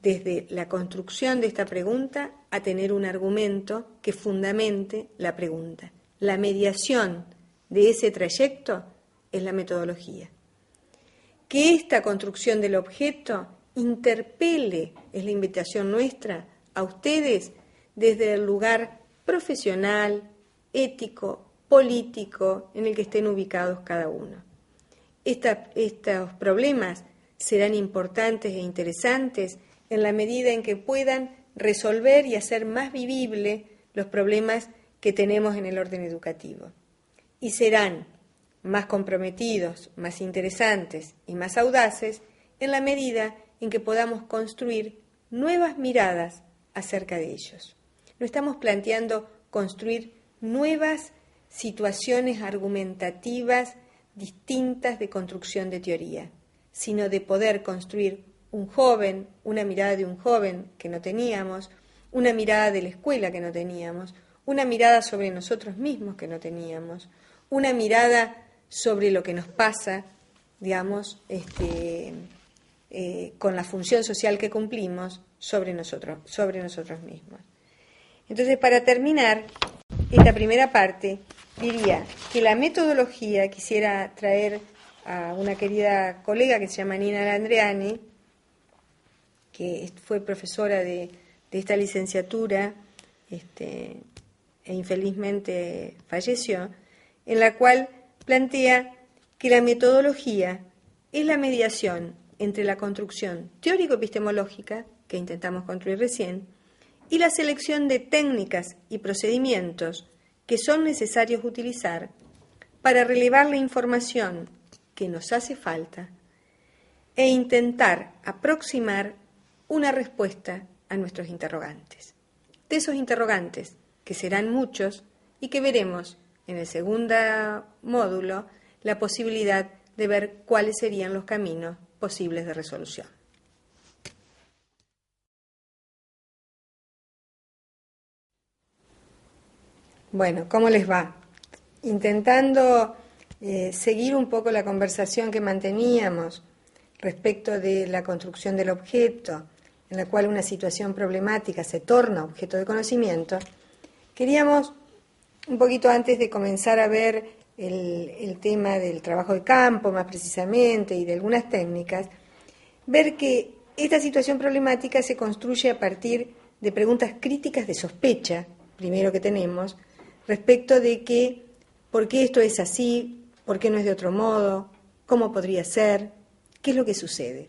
desde la construcción de esta pregunta a tener un argumento que fundamente la pregunta. La mediación de ese trayecto es la metodología. Que esta construcción del objeto interpele, es la invitación nuestra, a ustedes desde el lugar profesional, ético, político en el que estén ubicados cada uno. Estos problemas serán importantes e interesantes en la medida en que puedan resolver y hacer más vivible los problemas que tenemos en el orden educativo. Y serán más comprometidos, más interesantes y más audaces en la medida en que podamos construir nuevas miradas acerca de ellos. No estamos planteando construir nuevas situaciones argumentativas distintas de construcción de teoría, sino de poder construir un joven, una mirada de un joven que no teníamos, una mirada de la escuela que no teníamos, una mirada sobre nosotros mismos que no teníamos, una mirada sobre lo que nos pasa, digamos, con la función social que cumplimos sobre nosotros mismos. Entonces, para terminar esta primera parte, diría que la metodología, quisiera traer a una querida colega que se llama Nina Landreani, que fue profesora de esta licenciatura e infelizmente falleció, en la cual plantea que la metodología es la mediación entre la construcción teórico-epistemológica, que intentamos construir recién, y la selección de técnicas y procedimientos que son necesarios utilizar para relevar la información que nos hace falta e intentar aproximar una respuesta a nuestros interrogantes. De esos interrogantes, que serán muchos y que veremos en el segundo módulo, la posibilidad de ver cuáles serían los caminos posibles de resolución. Bueno, ¿cómo les va? Intentando seguir un poco la conversación que manteníamos respecto de la construcción del objeto, en la cual una situación problemática se torna objeto de conocimiento, queríamos, un poquito antes de comenzar a ver el tema del trabajo de campo, más precisamente, y de algunas técnicas, ver que esta situación problemática se construye a partir de preguntas críticas de sospecha, primero que tenemos, respecto de que, ¿por qué esto es así? ¿Por qué no es de otro modo? ¿Cómo podría ser? ¿Qué es lo que sucede?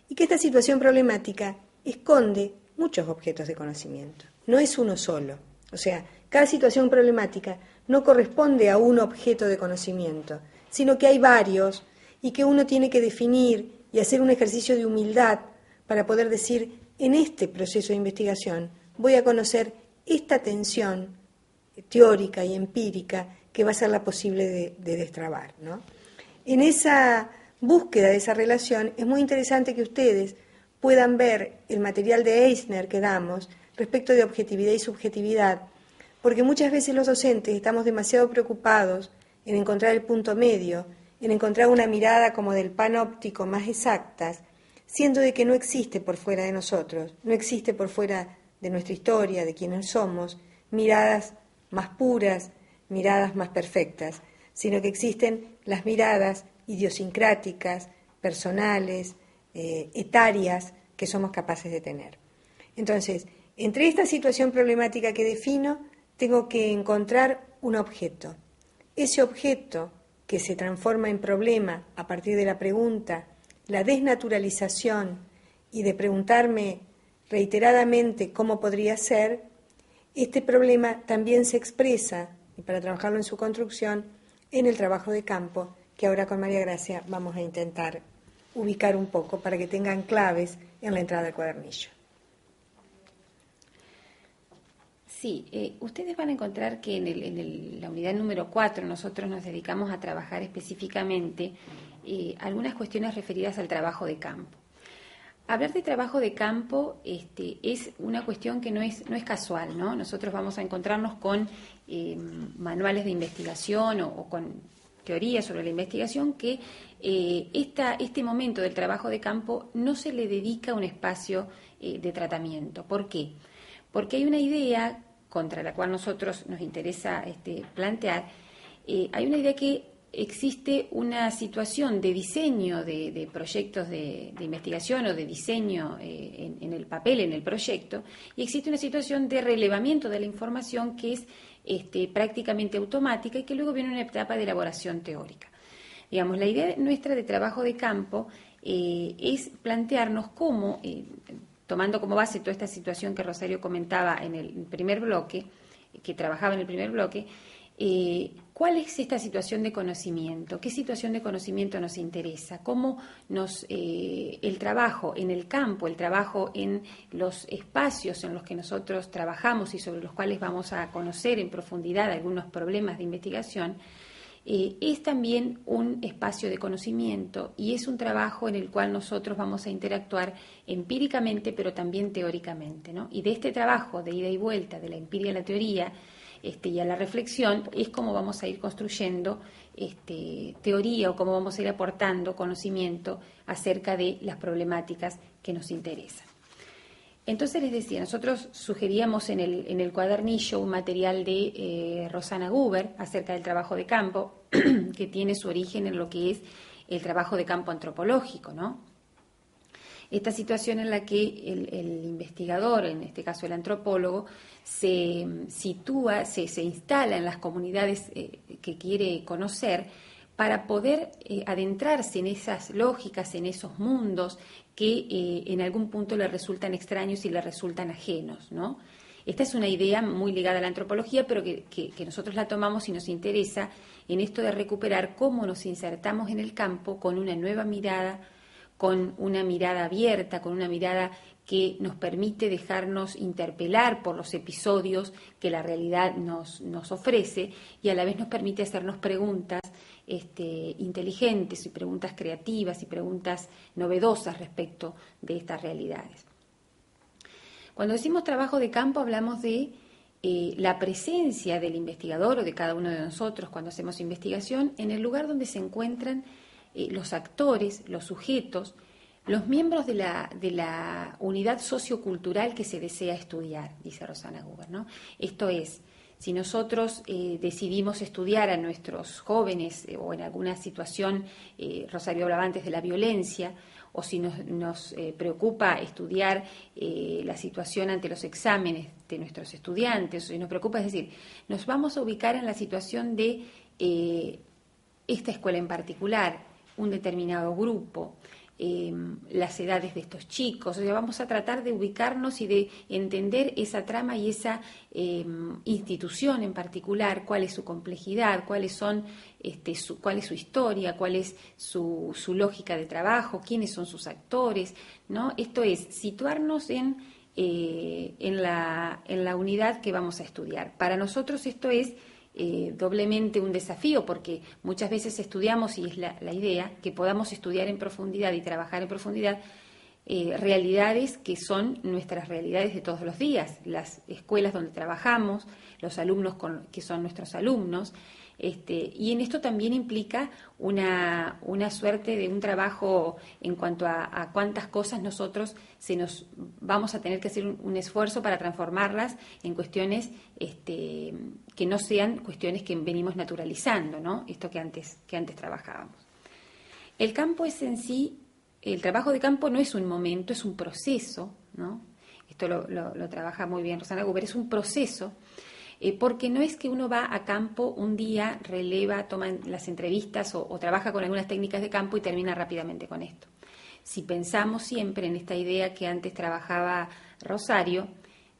Y que esta situación problemática esconde muchos objetos de conocimiento. No es uno solo. O sea, cada situación problemática no corresponde a un objeto de conocimiento, sino que hay varios y que uno tiene que definir y hacer un ejercicio de humildad para poder decir, en este proceso de investigación voy a conocer esta tensión teórica y empírica que va a ser la posible de destrabar, ¿no? En esa búsqueda de esa relación es muy interesante que ustedes puedan ver el material de Eisner que damos respecto de objetividad y subjetividad, porque muchas veces los docentes estamos demasiado preocupados en encontrar el punto medio, en encontrar una mirada como del panóptico más exactas, siendo de que no existe por fuera de nosotros, no existe por fuera de nuestra historia, de quienes somos, miradas más puras, miradas más perfectas, sino que existen las miradas idiosincráticas, personales, etarias, que somos capaces de tener. Entonces, entre esta situación problemática que defino, tengo que encontrar un objeto. Ese objeto que se transforma en problema a partir de la pregunta, la desnaturalización y de preguntarme reiteradamente cómo podría ser, este problema también se expresa, y para trabajarlo en su construcción, en el trabajo de campo, que ahora con María Gracia vamos a intentar ubicar un poco para que tengan claves en la entrada del cuadernillo. Sí, ustedes van a encontrar que en la unidad número 4 nosotros nos dedicamos a trabajar específicamente algunas cuestiones referidas al trabajo de campo. Hablar de trabajo de campo es una cuestión que no es casual, ¿no? Nosotros vamos a encontrarnos con manuales de investigación o con teorías sobre la investigación que este momento del trabajo de campo no se le dedica un espacio de tratamiento. ¿Por qué? Porque hay una idea contra la cual nosotros nos interesa plantear, hay una idea que existe una situación de diseño de proyectos de investigación o de diseño en el papel, en el proyecto, y existe una situación de relevamiento de la información que es prácticamente automática y que luego viene una etapa de elaboración teórica. Digamos, la idea nuestra de trabajo de campo es plantearnos cómo, tomando como base toda esta situación que Rosario comentaba en el primer bloque, que trabajaba en el primer bloque, ¿cuál es esta situación de conocimiento? ¿Qué situación de conocimiento nos interesa? ¿Cómo el trabajo en el campo, el trabajo en los espacios en los que nosotros trabajamos y sobre los cuales vamos a conocer en profundidad algunos problemas de investigación, es también un espacio de conocimiento y es un trabajo en el cual nosotros vamos a interactuar empíricamente pero también teóricamente, ¿no? Y de este trabajo de ida y vuelta, de la empiria a la teoría, y a la reflexión, es como vamos a ir construyendo teoría o cómo vamos a ir aportando conocimiento acerca de las problemáticas que nos interesan. Entonces les decía, nosotros sugeríamos en el cuadernillo un material de Rosana Guber acerca del trabajo de campo, que tiene su origen en lo que es el trabajo de campo antropológico, ¿no? Esta situación en la que el investigador, en este caso el antropólogo, se sitúa, se instala en las comunidades que quiere conocer para poder adentrarse en esas lógicas, en esos mundos que en algún punto le resultan extraños y le resultan ajenos, ¿no? Esta es una idea muy ligada a la antropología, pero que nosotros la tomamos y nos interesa en esto de recuperar cómo nos insertamos en el campo con una nueva mirada, con una mirada abierta, con una mirada que nos permite dejarnos interpelar por los episodios que la realidad nos ofrece y a la vez nos permite hacernos preguntas inteligentes y preguntas creativas y preguntas novedosas respecto de estas realidades. Cuando decimos trabajo de campo hablamos de la presencia del investigador o de cada uno de nosotros cuando hacemos investigación en el lugar donde se encuentran los actores, los sujetos, los miembros de la unidad sociocultural que se desea estudiar, dice Rosana Huber, ¿no? Esto es, si nosotros decidimos estudiar a nuestros jóvenes o en alguna situación, Rosario hablaba antes de la violencia, o si nos preocupa estudiar la situación ante los exámenes de nuestros estudiantes, o si nos preocupa, es decir, nos vamos a ubicar en la situación de esta escuela en particular, un determinado grupo, las edades de estos chicos, o sea, vamos a tratar de ubicarnos y de entender esa trama y esa institución en particular, cuál es su complejidad, cuál es su historia, cuál es su lógica de trabajo, quiénes son sus actores, ¿no? Esto es situarnos en la unidad que vamos a estudiar. Para nosotros esto es doblemente un desafío porque muchas veces estudiamos, y es la idea, que podamos estudiar en profundidad y trabajar en profundidad realidades que son nuestras realidades de todos los días, las escuelas donde trabajamos, los alumnos que son nuestros alumnos, y en esto también implica una suerte de un trabajo en cuanto a cuántas cosas nosotros nos vamos a tener que hacer un esfuerzo para transformarlas en cuestiones que no sean cuestiones que venimos naturalizando, ¿no? Esto que antes trabajábamos. El campo es en sí, el trabajo de campo no es un momento, es un proceso, ¿no? Esto lo trabaja muy bien Rosana Huber, es un proceso. Porque no es que uno va a campo un día, releva, toma las entrevistas o trabaja con algunas técnicas de campo y termina rápidamente con esto. Si pensamos siempre en esta idea que antes trabajaba Rosario,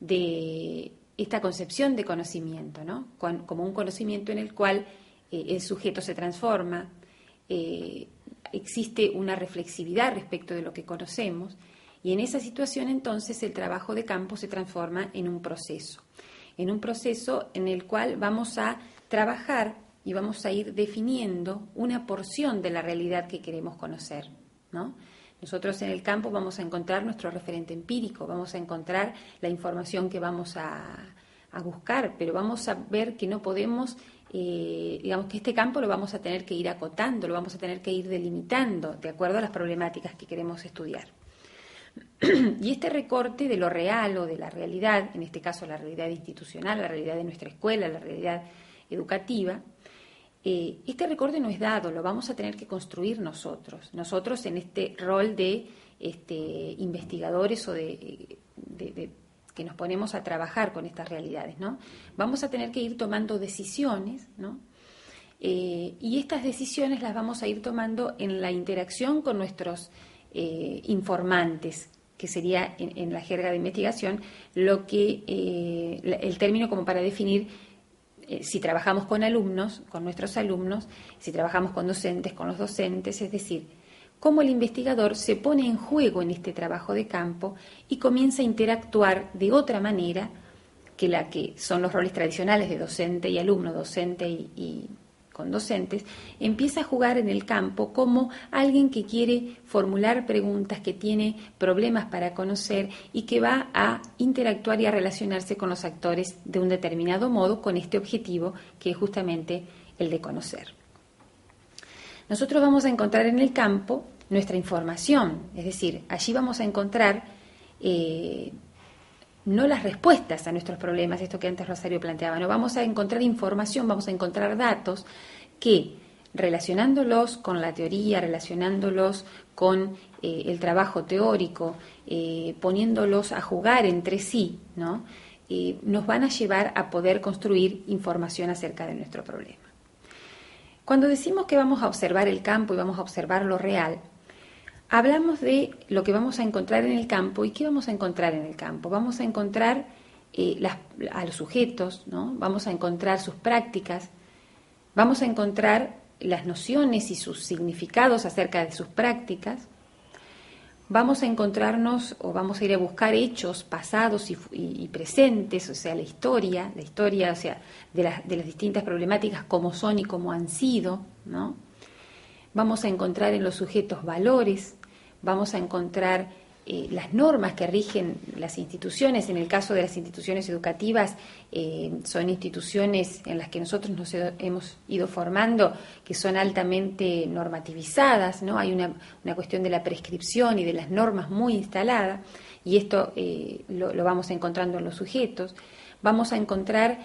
de esta concepción de conocimiento, ¿no? Como un conocimiento en el cual el sujeto se transforma, existe una reflexividad respecto de lo que conocemos, y en esa situación entonces el trabajo de campo se transforma en un proceso en el cual vamos a trabajar y vamos a ir definiendo una porción de la realidad que queremos conocer, ¿no? Nosotros en el campo vamos a encontrar nuestro referente empírico, vamos a encontrar la información que vamos a buscar, pero vamos a ver que no podemos, digamos que este campo lo vamos a tener que ir acotando, lo vamos a tener que ir delimitando de acuerdo a las problemáticas que queremos estudiar. Y este recorte de lo real o de la realidad, en este caso la realidad institucional, la realidad de nuestra escuela, la realidad educativa, este recorte no es dado, lo vamos a tener que construir nosotros en este rol de investigadores o de que nos ponemos a trabajar con estas realidades, ¿no? Vamos a tener que ir tomando decisiones, ¿no? Y estas decisiones las vamos a ir tomando en la interacción con nuestros informantes, que sería en la jerga de investigación lo que el término como para definir si trabajamos con alumnos, con nuestros alumnos, si trabajamos con docentes, con los docentes, es decir, cómo el investigador se pone en juego en este trabajo de campo y comienza a interactuar de otra manera que la que son los roles tradicionales de docente y alumno, docente y con docentes, empieza a jugar en el campo como alguien que quiere formular preguntas, que tiene problemas para conocer y que va a interactuar y a relacionarse con los actores de un determinado modo con este objetivo que es justamente el de conocer. Nosotros vamos a encontrar en el campo nuestra información, es decir, allí vamos a encontrar no las respuestas a nuestros problemas, esto que antes Rosario planteaba, no vamos a encontrar información, vamos a encontrar datos que, relacionándolos con la teoría, relacionándolos con el trabajo teórico, poniéndolos a jugar entre sí, ¿no? Nos van a llevar a poder construir información acerca de nuestro problema. Cuando decimos que vamos a observar el campo y vamos a observar lo real, hablamos de lo que vamos a encontrar en el campo. ¿Y qué vamos a encontrar en el campo? Vamos a encontrar a los sujetos, ¿no? Vamos a encontrar sus prácticas, vamos a encontrar las nociones y sus significados acerca de sus prácticas, vamos a encontrarnos o vamos a ir a buscar hechos pasados y presentes, o sea, la historia, o sea, de las distintas problemáticas, cómo son y cómo han sido, ¿no? Vamos a encontrar en los sujetos valores, vamos a encontrar las normas que rigen las instituciones. En el caso de las instituciones educativas, son instituciones en las que nosotros nos hemos ido formando, que son altamente normativizadas, ¿no? Hay una cuestión de la prescripción y de las normas muy instalada, y esto lo vamos encontrando en los sujetos. Vamos a encontrar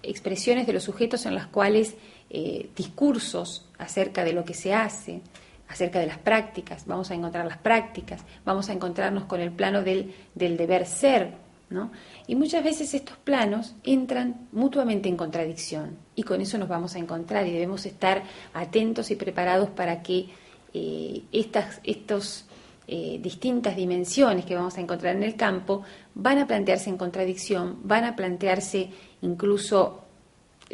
expresiones de los sujetos en las cuales discursos acerca de lo que se hace, acerca de las prácticas, vamos a encontrar las prácticas, vamos a encontrarnos con el plano del deber ser, ¿no? Y muchas veces estos planos entran mutuamente en contradicción, y con eso nos vamos a encontrar, y debemos estar atentos y preparados para que estas distintas dimensiones que vamos a encontrar en el campo van a plantearse en contradicción, van a plantearse incluso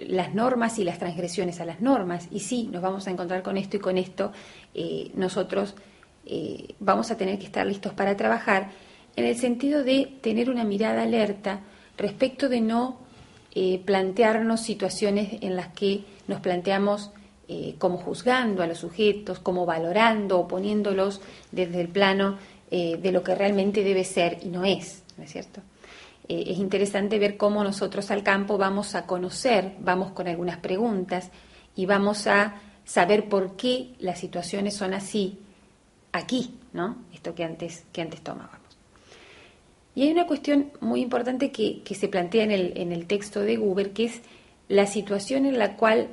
las normas y las transgresiones a las normas, y sí, nos vamos a encontrar con esto, y con esto nosotros vamos a tener que estar listos para trabajar, en el sentido de tener una mirada alerta respecto de no plantearnos situaciones en las que nos planteamos como juzgando a los sujetos, como valorando o poniéndolos desde el plano de lo que realmente debe ser y no es cierto? Es interesante ver cómo nosotros al campo vamos a conocer, vamos con algunas preguntas y vamos a saber por qué las situaciones son así aquí, ¿no? Esto que antes tomábamos. Y hay una cuestión muy importante que se plantea en el texto de Guber, que es la situación en la cual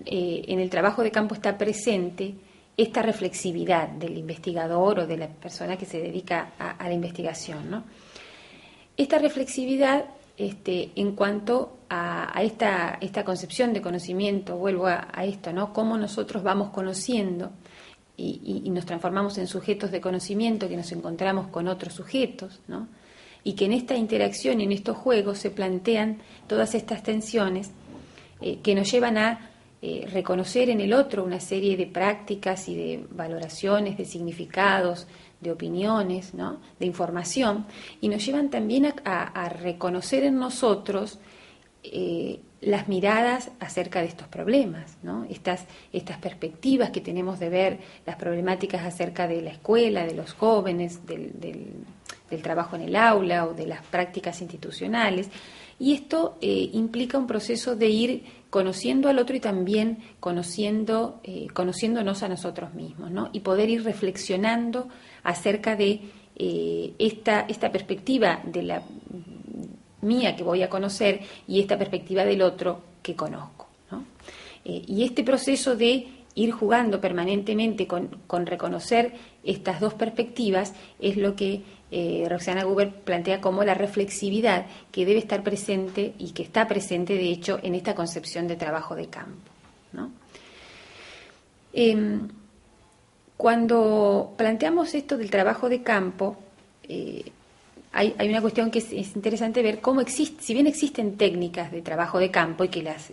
en el trabajo de campo está presente esta reflexividad del investigador o de la persona que se dedica a la investigación, ¿no? Esta reflexividad en cuanto a esta concepción de conocimiento, vuelvo a esto, ¿no? Cómo nosotros vamos conociendo y nos transformamos en sujetos de conocimiento, que nos encontramos con otros sujetos, ¿no? Y que en esta interacción y en estos juegos se plantean todas estas tensiones que nos llevan a reconocer en el otro una serie de prácticas y de valoraciones, de significados, de opiniones, ¿no? De información, y nos llevan también a reconocer en nosotros las miradas acerca de estos problemas, ¿no? Estas perspectivas que tenemos de ver las problemáticas acerca de la escuela, de los jóvenes, del trabajo en el aula o de las prácticas institucionales. Y esto implica un proceso de ir conociendo al otro y también conociéndonos a nosotros mismos, ¿no? Y poder ir reflexionando acerca de esta perspectiva de la mía que voy a conocer y esta perspectiva del otro que conozco, ¿no? Y este proceso de ir jugando permanentemente con reconocer estas dos perspectivas es lo que Roxana Guber plantea como la reflexividad que debe estar presente y que está presente, de hecho, en esta concepción de trabajo de campo, ¿no? Cuando planteamos esto del trabajo de campo, hay una cuestión que es interesante ver cómo existe, si bien existen técnicas de trabajo de campo y que las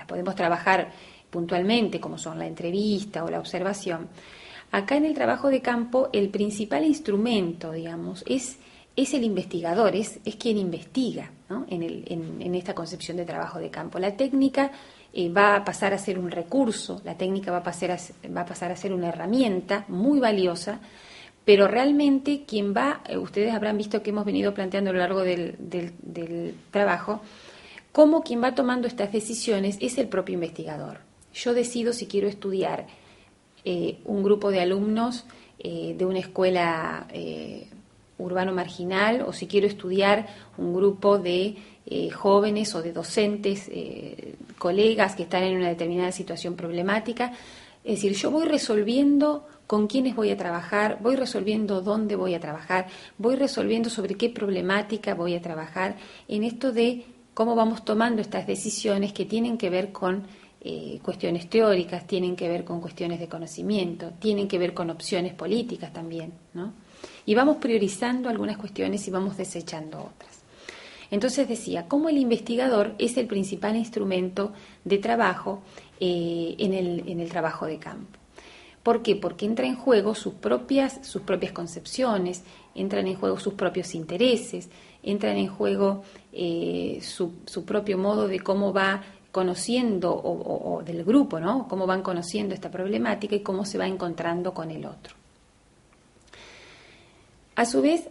podemos trabajar puntualmente, como son la entrevista o la observación, acá en el trabajo de campo el principal instrumento, digamos, es el investigador, es quien investiga, ¿no? En esta concepción de trabajo de campo. La técnica va a pasar a ser un recurso, la técnica va a pasar a ser una herramienta muy valiosa, pero realmente ustedes habrán visto que hemos venido planteando a lo largo del trabajo, cómo quien va tomando estas decisiones es el propio investigador. Yo decido si quiero estudiar un grupo de alumnos de una escuela urbano marginal, o si quiero estudiar un grupo de jóvenes o de docentes, colegas que están en una determinada situación problemática. Es decir, yo voy resolviendo con quiénes voy a trabajar, voy resolviendo dónde voy a trabajar, voy resolviendo sobre qué problemática voy a trabajar, en esto de cómo vamos tomando estas decisiones que tienen que ver con cuestiones teóricas, tienen que ver con cuestiones de conocimiento, tienen que ver con opciones políticas también, ¿no? Y vamos priorizando algunas cuestiones y vamos desechando otras. Entonces decía, cómo el investigador es el principal instrumento de trabajo en el trabajo de campo. ¿Por qué? Porque entra en juego sus propias concepciones, entran en juego sus propios intereses, entran en juego su propio modo de cómo va conociendo, o del grupo, ¿no? Cómo van conociendo esta problemática y cómo se va encontrando con el otro. A su vez,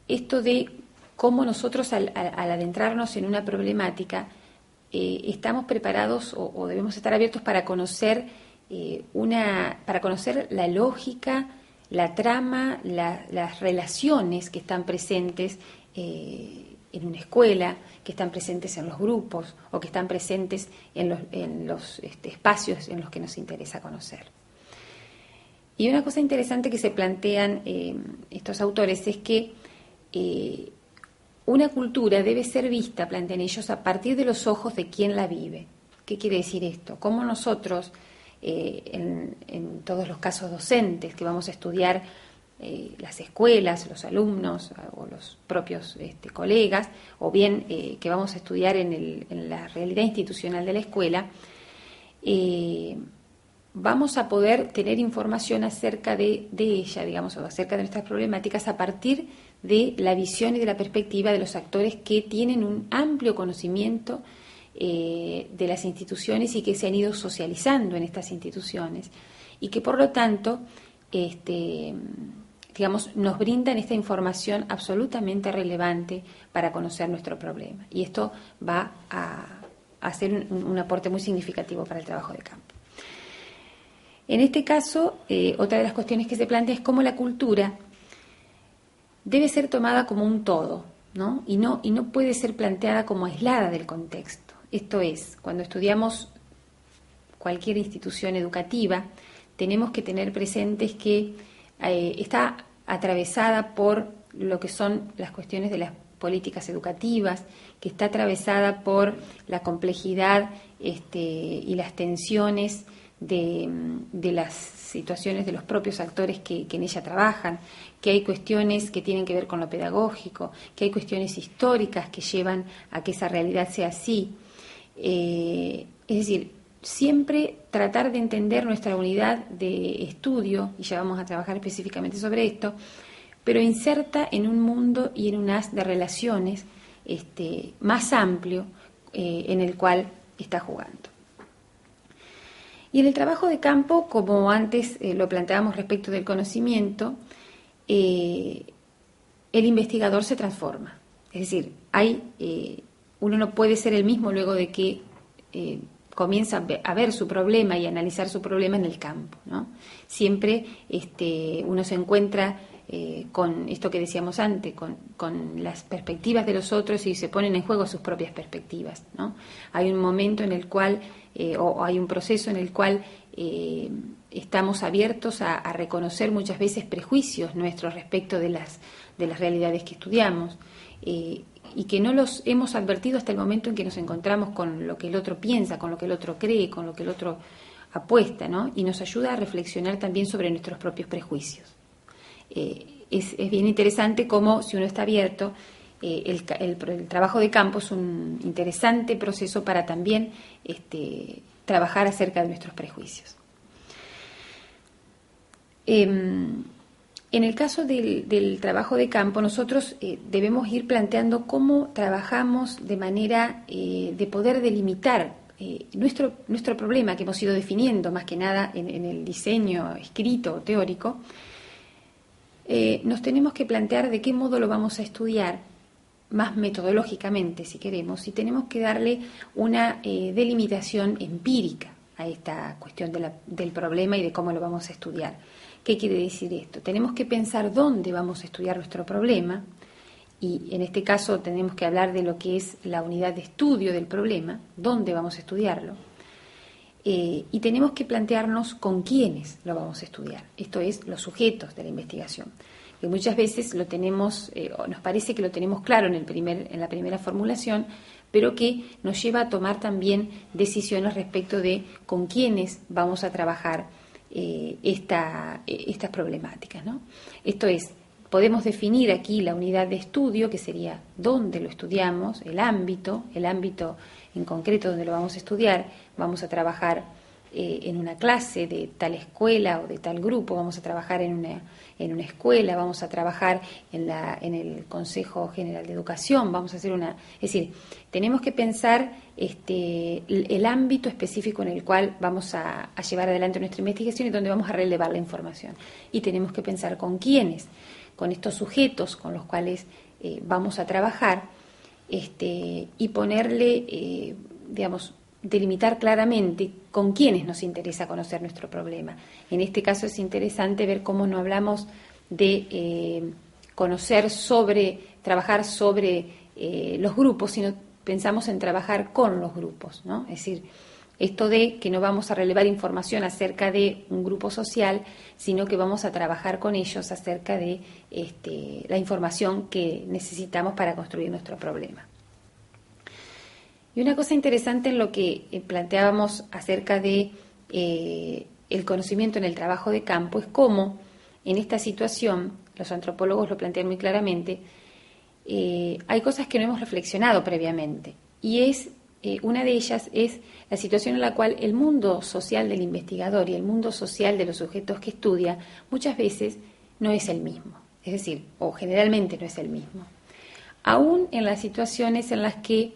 esto de cómo nosotros al adentrarnos en una problemática estamos preparados o debemos estar abiertos para conocer la lógica, la trama, las relaciones que están presentes en una escuela, que están presentes en los grupos o que están presentes en los espacios en los que nos interesa conocer. Y una cosa interesante que se plantean estos autores es que una cultura debe ser vista, plantean ellos, a partir de los ojos de quien la vive. ¿Qué quiere decir esto? Cómo nosotros, en todos los casos docentes que vamos a estudiar, las escuelas, los alumnos o los propios colegas, o bien que vamos a estudiar en la realidad institucional de la escuela, vamos a poder tener información acerca de ella, digamos, o acerca de nuestras problemáticas a partir de la visión y de la perspectiva de los actores que tienen un amplio conocimiento de las instituciones y que se han ido socializando en estas instituciones y que por lo tanto digamos, nos brindan esta información absolutamente relevante para conocer nuestro problema. Y esto va a ser un aporte muy significativo para el trabajo de campo. En este caso, otra de las cuestiones que se plantea es cómo la cultura debe ser tomada como un todo, ¿no? Y no puede ser planteada como aislada del contexto. Esto es, cuando estudiamos cualquier institución educativa, tenemos que tener presentes que está atravesada por lo que son las cuestiones de las políticas educativas, que está atravesada por la complejidad y las tensiones de las situaciones de los propios actores que en ella trabajan, que hay cuestiones que tienen que ver con lo pedagógico, que hay cuestiones históricas que llevan a que esa realidad sea así. Es decir, siempre tratar de entender nuestra unidad de estudio, y ya vamos a trabajar específicamente sobre esto, pero inserta en un mundo y en un haz de relaciones más amplio en el cual está jugando. Y en el trabajo de campo, como antes lo planteábamos respecto del conocimiento, el investigador se transforma. Es decir, uno no puede ser el mismo luego de que comienza a ver su problema y a analizar su problema en el campo, ¿no? Siempre uno se encuentra con esto que decíamos antes, con las perspectivas de los otros y se ponen en juego sus propias perspectivas, ¿no? Hay un momento en el cual, o hay un proceso en el cual estamos abiertos a reconocer muchas veces prejuicios nuestros respecto de las realidades que estudiamos, y que no los hemos advertido hasta el momento en que nos encontramos con lo que el otro piensa, con lo que el otro cree, con lo que el otro apuesta, ¿no? Y nos ayuda a reflexionar también sobre nuestros propios prejuicios. Es bien interesante cómo, si uno está abierto, el trabajo de campo es un interesante proceso para también trabajar acerca de nuestros prejuicios. En el caso del trabajo de campo, nosotros debemos ir planteando cómo trabajamos de manera de poder delimitar nuestro problema que hemos ido definiendo, más que nada en el diseño escrito o teórico. Nos tenemos que plantear de qué modo lo vamos a estudiar, más metodológicamente, si queremos, y tenemos que darle una delimitación empírica a esta cuestión del problema y de cómo lo vamos a estudiar. ¿Qué quiere decir esto? Tenemos que pensar dónde vamos a estudiar nuestro problema, y en este caso tenemos que hablar de lo que es la unidad de estudio del problema, dónde vamos a estudiarlo. y tenemos que plantearnos con quiénes lo vamos a estudiar. Esto es, los sujetos de la investigación, que muchas veces lo tenemos, o nos parece que lo tenemos claro en la primera formulación, pero que nos lleva a tomar también decisiones respecto de con quiénes vamos a trabajar estas problemáticas, ¿no? Esto es, podemos definir aquí la unidad de estudio, que sería dónde lo estudiamos, el ámbito en concreto donde lo vamos a estudiar. Vamos a trabajar en una clase de tal escuela o de tal grupo, vamos a trabajar en una escuela, vamos a trabajar en el Consejo General de Educación, vamos a hacer es decir, tenemos que pensar el ámbito específico en el cual vamos a llevar adelante nuestra investigación y donde vamos a relevar la información. Y tenemos que pensar con quiénes, con estos sujetos con los cuales vamos a trabajar, y ponerle, delimitar claramente con quiénes nos interesa conocer nuestro problema. En este caso es interesante ver cómo no hablamos de trabajar sobre los grupos, sino pensamos en trabajar con los grupos, ¿no? Es decir, esto de que no vamos a relevar información acerca de un grupo social, sino que vamos a trabajar con ellos acerca de la información que necesitamos para construir nuestro problema. Y una cosa interesante en lo que planteábamos acerca de el conocimiento en el trabajo de campo es cómo en esta situación, los antropólogos lo plantean muy claramente, hay cosas que no hemos reflexionado previamente, y una de ellas es la situación en la cual el mundo social del investigador y el mundo social de los sujetos que estudia muchas veces no es el mismo, es decir, o generalmente no es el mismo. Aún en las situaciones en las que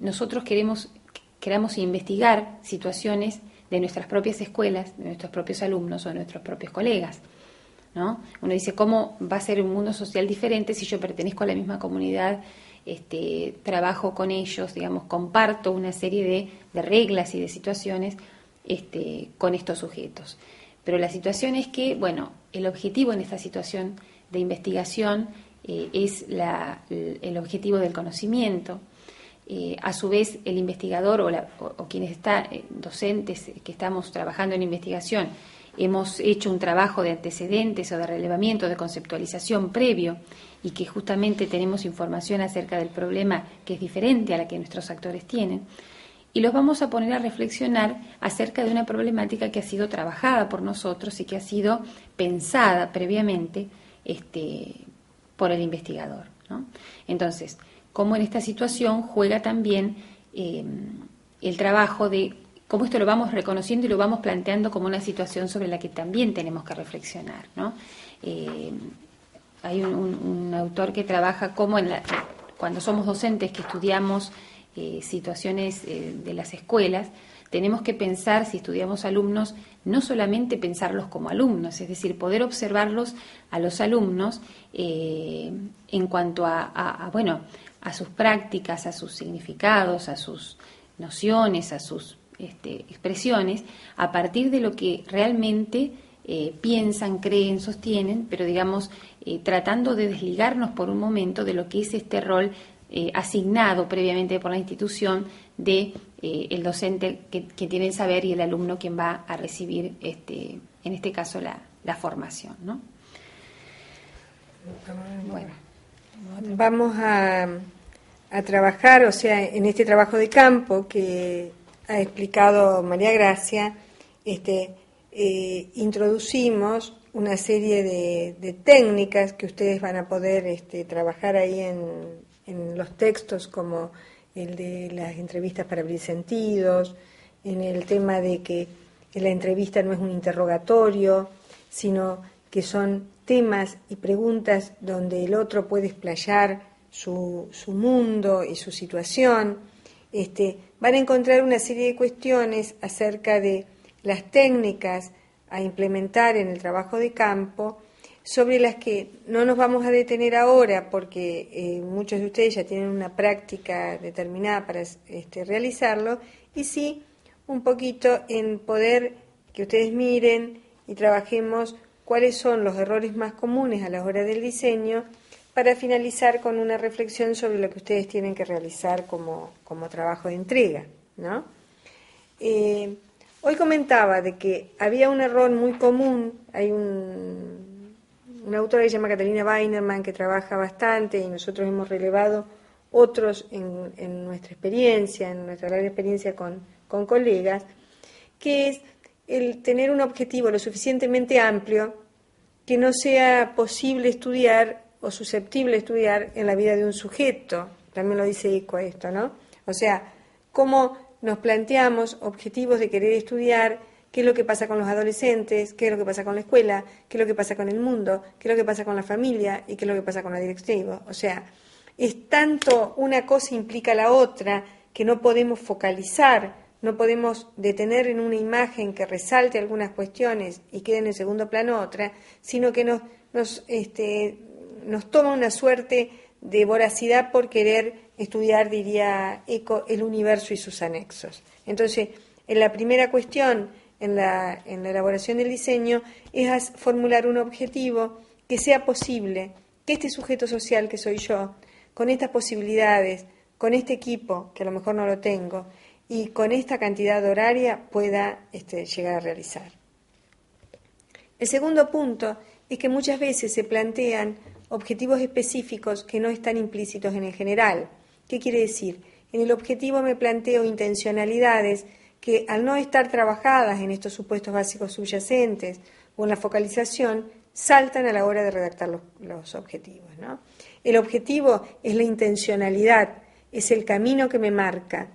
nosotros queramos investigar situaciones de nuestras propias escuelas, de nuestros propios alumnos o de nuestros propios colegas, ¿no? Uno dice, ¿cómo va a ser un mundo social diferente si yo pertenezco a la misma comunidad, trabajo con ellos, comparto una serie de reglas y de situaciones con estos sujetos? Pero la situación es que, bueno, el objetivo en esta situación de investigación es el objetivo del conocimiento. A su vez, el investigador o quienes están docentes que estamos trabajando en investigación, hemos hecho un trabajo de antecedentes o de relevamiento, de conceptualización previo, y que justamente tenemos información acerca del problema que es diferente a la que nuestros actores tienen, y los vamos a poner a reflexionar acerca de una problemática que ha sido trabajada por nosotros y que ha sido pensada previamente por el investigador, ¿no? Entonces, cómo en esta situación juega también el trabajo de cómo esto lo vamos reconociendo y lo vamos planteando como una situación sobre la que también tenemos que reflexionar, ¿no? Hay un autor que trabaja cómo cuando somos docentes que estudiamos situaciones de las escuelas, tenemos que pensar, si estudiamos alumnos, no solamente pensarlos como alumnos, es decir, poder observarlos a los alumnos en cuanto a sus prácticas, a sus significados, a sus nociones, a sus expresiones, a partir de lo que realmente piensan, creen, sostienen, pero tratando de desligarnos por un momento de lo que es este rol asignado previamente por la institución de el docente que tiene el saber y el alumno quien va a recibir, en este caso, la formación, ¿no? Bueno, vamos a trabajar, o sea, en este trabajo de campo que ha explicado María Gracia, introducimos una serie de técnicas que ustedes van a poder trabajar ahí en los textos, como el de las entrevistas para abrir sentidos, en el tema de que la entrevista no es un interrogatorio, sino que son temas y preguntas donde el otro puede explayar su mundo y su situación. Van a encontrar una serie de cuestiones acerca de las técnicas a implementar en el trabajo de campo, sobre las que no nos vamos a detener ahora porque muchos de ustedes ya tienen una práctica determinada para realizarlo, y sí un poquito en poder que ustedes miren y trabajemos cuáles son los errores más comunes a la hora del diseño, para finalizar con una reflexión sobre lo que ustedes tienen que realizar como trabajo de entrega, ¿no? Hoy comentaba de que había un error muy común, hay una autora que se llama Catalina Weinerman que trabaja bastante y nosotros hemos relevado otros en nuestra experiencia, en nuestra larga experiencia con colegas, que es el tener un objetivo lo suficientemente amplio que no sea posible estudiar o susceptible de estudiar en la vida de un sujeto. También lo dice Eco esto, ¿no? O sea, cómo nos planteamos objetivos de querer estudiar, qué es lo que pasa con los adolescentes, qué es lo que pasa con la escuela, qué es lo que pasa con el mundo, qué es lo que pasa con la familia y qué es lo que pasa con la directiva. O sea, es tanto una cosa implica la otra que no podemos focalizar, no podemos detener en una imagen que resalte algunas cuestiones y quede en el segundo plano otra, sino que nos toma una suerte de voracidad por querer estudiar, diría Eco, el universo y sus anexos. Entonces, en la primera cuestión, en la elaboración del diseño, es formular un objetivo que sea posible, que este sujeto social que soy yo, con estas posibilidades, con este equipo, que a lo mejor no lo tengo, y con esta cantidad horaria pueda llegar a realizar. El segundo punto es que muchas veces se plantean objetivos específicos que no están implícitos en el general. ¿Qué quiere decir? En el objetivo me planteo intencionalidades que al no estar trabajadas en estos supuestos básicos subyacentes o en la focalización, saltan a la hora de redactar los objetivos, ¿no? El objetivo es la intencionalidad, es el camino que me marca,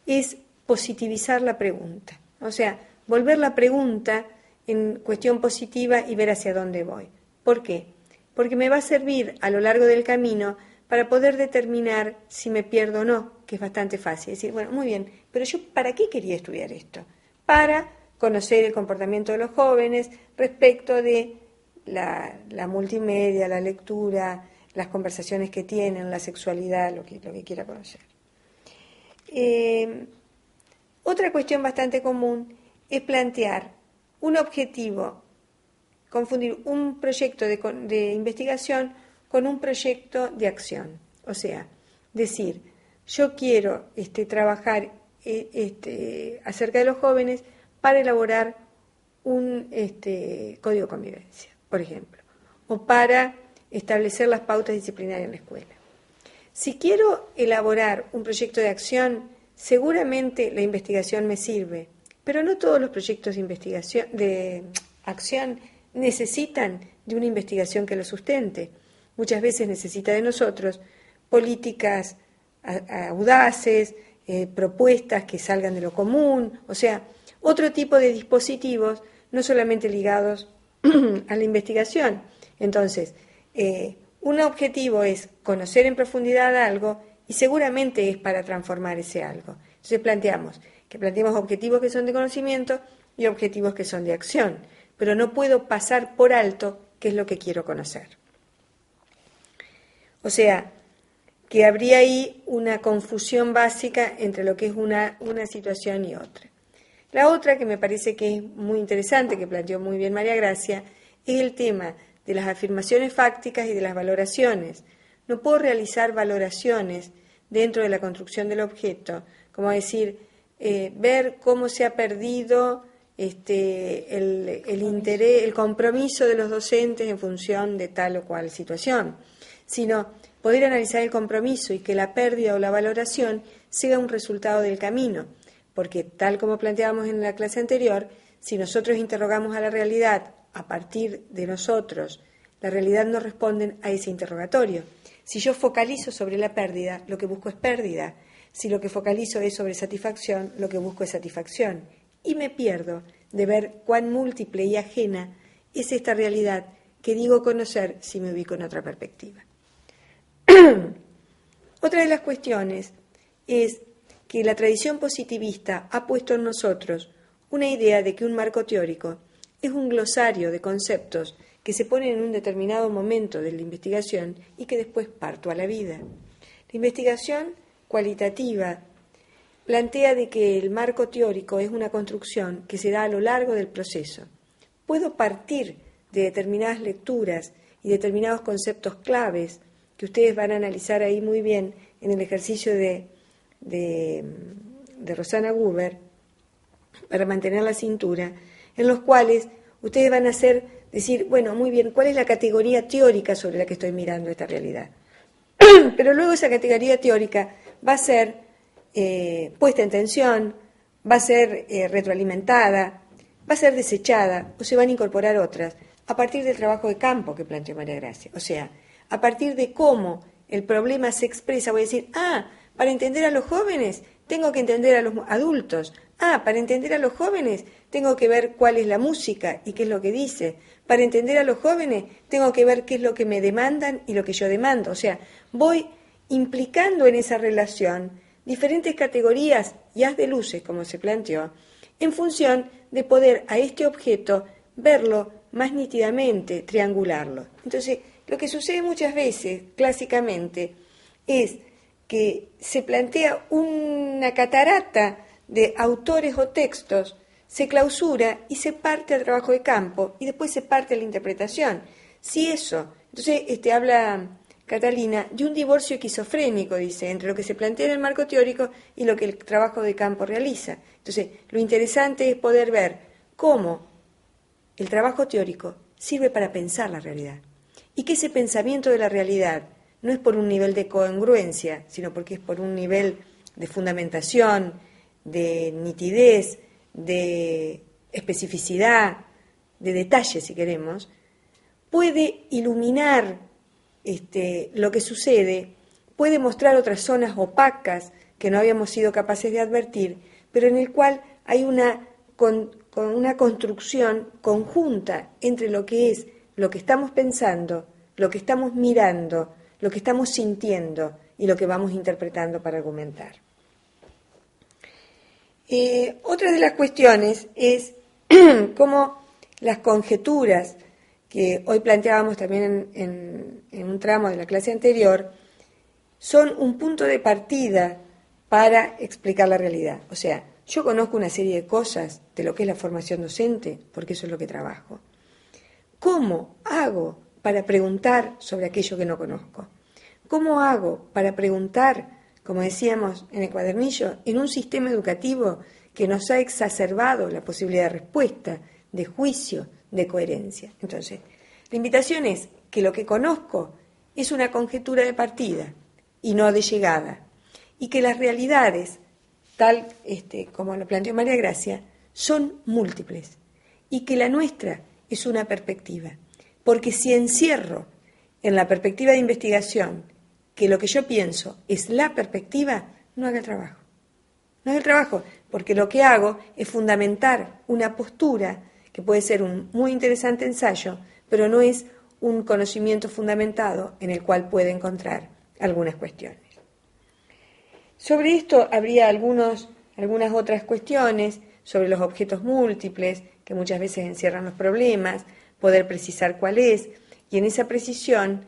es positivizar la pregunta. O sea, volver la pregunta en cuestión positiva y ver hacia dónde voy. ¿Por qué? Porque me va a servir a lo largo del camino para poder determinar si me pierdo o no, que es bastante fácil. Es decir, bueno, muy bien, pero yo ¿para qué quería estudiar esto? Para conocer el comportamiento de los jóvenes respecto de la multimedia, la lectura, las conversaciones que tienen, la sexualidad, lo que quiera conocer. Otra cuestión bastante común es plantear un objetivo, confundir un proyecto de investigación con un proyecto de acción. O sea, decir, yo quiero trabajar acerca de los jóvenes para elaborar un código de convivencia, por ejemplo, o para establecer las pautas disciplinarias en la escuela. Si quiero elaborar un proyecto de acción, seguramente la investigación me sirve, pero no todos los proyectos de acción necesitan de una investigación que lo sustente. Muchas veces necesita de nosotros políticas audaces, propuestas que salgan de lo común, o sea, otro tipo de dispositivos, no solamente ligados a la investigación. Entonces, un objetivo es conocer en profundidad algo y seguramente es para transformar ese algo. Entonces planteamos objetivos que son de conocimiento y objetivos que son de acción, pero no puedo pasar por alto qué es lo que quiero conocer. O sea, que habría ahí una confusión básica entre lo que es una situación y otra. La otra, que me parece que es muy interesante, que planteó muy bien María Gracia, es el tema de las afirmaciones fácticas y de las valoraciones. No puedo realizar valoraciones dentro de la construcción del objeto, como decir, ver cómo se ha perdido el interés, el compromiso de los docentes en función de tal o cual situación, sino poder analizar el compromiso y que la pérdida o la valoración sea un resultado del camino, porque tal como planteábamos en la clase anterior, si nosotros interrogamos a la realidad a partir de nosotros, la realidad no responde a ese interrogatorio. Si yo focalizo sobre la pérdida, lo que busco es pérdida. Si lo que focalizo es sobre satisfacción, lo que busco es satisfacción. Y me pierdo de ver cuán múltiple y ajena es esta realidad que digo conocer si me ubico en otra perspectiva. Otra de las cuestiones es que la tradición positivista ha puesto en nosotros una idea de que un marco teórico es un glosario de conceptos que se ponen en un determinado momento de la investigación y que después parto a la vida. La investigación cualitativa plantea de que el marco teórico es una construcción que se da a lo largo del proceso. Puedo partir de determinadas lecturas y determinados conceptos claves que ustedes van a analizar ahí muy bien en el ejercicio de Rosana Gruber, para mantener la cintura, en los cuales ustedes van a decir, bueno, muy bien, ¿cuál es la categoría teórica sobre la que estoy mirando esta realidad? Pero luego esa categoría teórica va a ser puesta en tensión, va a ser retroalimentada, va a ser desechada o se van a incorporar otras a partir del trabajo de campo que planteó María Gracia. O sea, a partir de cómo el problema se expresa, voy a decir, para entender a los jóvenes tengo que entender a los adultos. Para entender a los jóvenes tengo que ver cuál es la música y qué es lo que dice. Para entender a los jóvenes tengo que ver qué es lo que me demandan y lo que yo demando. O sea, voy implicando en esa relación diferentes categorías y haz de luces, como se planteó, en función de poder a este objeto verlo más nítidamente, triangularlo. Entonces, lo que sucede muchas veces, clásicamente, es que se plantea una catarata de autores o textos, se clausura y se parte al trabajo de campo y después se parte a la interpretación. Si eso, entonces habla Catalina de un divorcio esquizofrénico, dice, entre lo que se plantea en el marco teórico y lo que el trabajo de campo realiza. Entonces, lo interesante es poder ver cómo el trabajo teórico sirve para pensar la realidad y que ese pensamiento de la realidad no es por un nivel de congruencia, sino porque es por un nivel de fundamentación, de nitidez, de especificidad, de detalle, si queremos, puede iluminar lo que sucede, puede mostrar otras zonas opacas que no habíamos sido capaces de advertir, pero en el cual hay una construcción conjunta entre lo que es lo que estamos pensando, lo que estamos mirando, lo que estamos sintiendo y lo que vamos interpretando para argumentar. Otra de las cuestiones es cómo las conjeturas que hoy planteábamos también en un tramo de la clase anterior son un punto de partida para explicar la realidad. O sea, yo conozco una serie de cosas de lo que es la formación docente, porque eso es lo que trabajo. ¿Cómo hago para preguntar sobre aquello que no conozco? ¿Cómo hago para preguntar, como decíamos en el cuadernillo, en un sistema educativo que nos ha exacerbado la posibilidad de respuesta, de juicio, de coherencia? Entonces, la invitación es que lo que conozco es una conjetura de partida y no de llegada, y que las realidades, tal como lo planteó María Gracia, son múltiples, y que la nuestra es una perspectiva, porque si encierro en la perspectiva de investigación que lo que yo pienso es la perspectiva, no haga el trabajo. No haga el trabajo, porque lo que hago es fundamentar una postura que puede ser un muy interesante ensayo, pero no es un conocimiento fundamentado en el cual puede encontrar algunas cuestiones. Sobre esto habría algunas otras cuestiones, sobre los objetos múltiples, que muchas veces encierran los problemas, poder precisar cuál es, y en esa precisión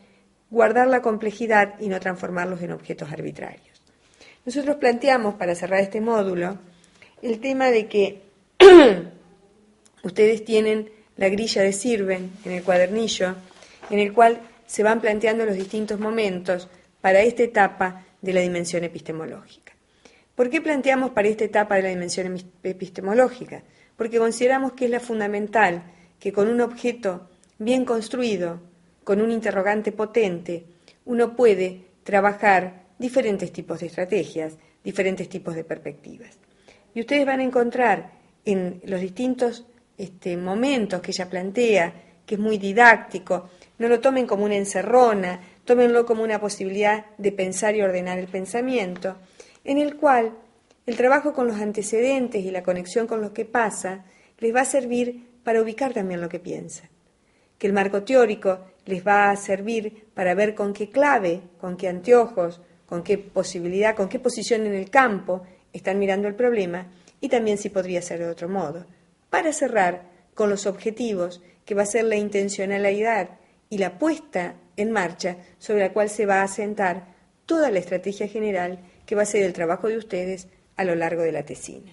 guardar la complejidad y no transformarlos en objetos arbitrarios. Nosotros planteamos, para cerrar este módulo, el tema de que ustedes tienen la grilla de Sirven en el cuadernillo, en el cual se van planteando los distintos momentos para esta etapa de la dimensión epistemológica. ¿Por qué planteamos para esta etapa de la dimensión epistemológica? Porque consideramos que es la fundamental, que con un objeto bien construido, con un interrogante potente, uno puede trabajar diferentes tipos de estrategias, diferentes tipos de perspectivas. Y ustedes van a encontrar en los distintos momentos que ella plantea, que es muy didáctico, no lo tomen como una encerrona, tómenlo como una posibilidad de pensar y ordenar el pensamiento, en el cual el trabajo con los antecedentes y la conexión con lo que pasa les va a servir para ubicar también lo que piensan. Que el marco teórico les va a servir para ver con qué clave, con qué anteojos, con qué posibilidad, con qué posición en el campo están mirando el problema y también si podría ser de otro modo. Para cerrar con los objetivos, que va a ser la intencionalidad y la puesta en marcha sobre la cual se va a asentar toda la estrategia general que va a ser el trabajo de ustedes a lo largo de la tesina.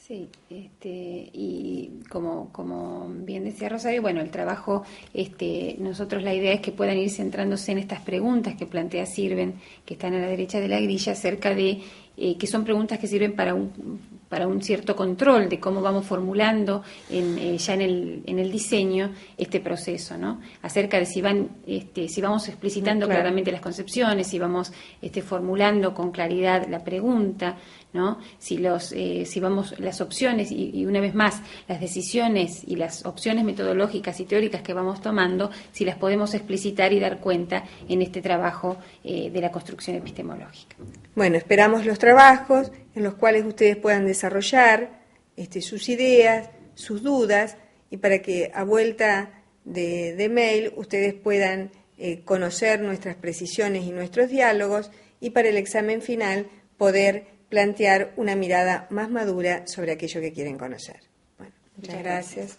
Sí, y como bien decía Rosario, bueno, el trabajo, nosotros la idea es que puedan ir centrándose en estas preguntas que plantea Sirven, que están a la derecha de la grilla, acerca de que son preguntas que sirven para un cierto control de cómo vamos formulando ya en el diseño este proceso, ¿no? Acerca de si vamos explicitando claramente las concepciones, si vamos formulando con claridad la pregunta, ¿no? Si vamos las opciones y una vez más las decisiones y las opciones metodológicas y teóricas que vamos tomando, si las podemos explicitar y dar cuenta en este trabajo de la construcción epistemológica. Bueno, esperamos los trabajos en los cuales ustedes puedan desarrollar sus ideas, sus dudas, y para que a vuelta de mail ustedes puedan conocer nuestras precisiones y nuestros diálogos, y para el examen final poder plantear una mirada más madura sobre aquello que quieren conocer. Bueno, muchas gracias.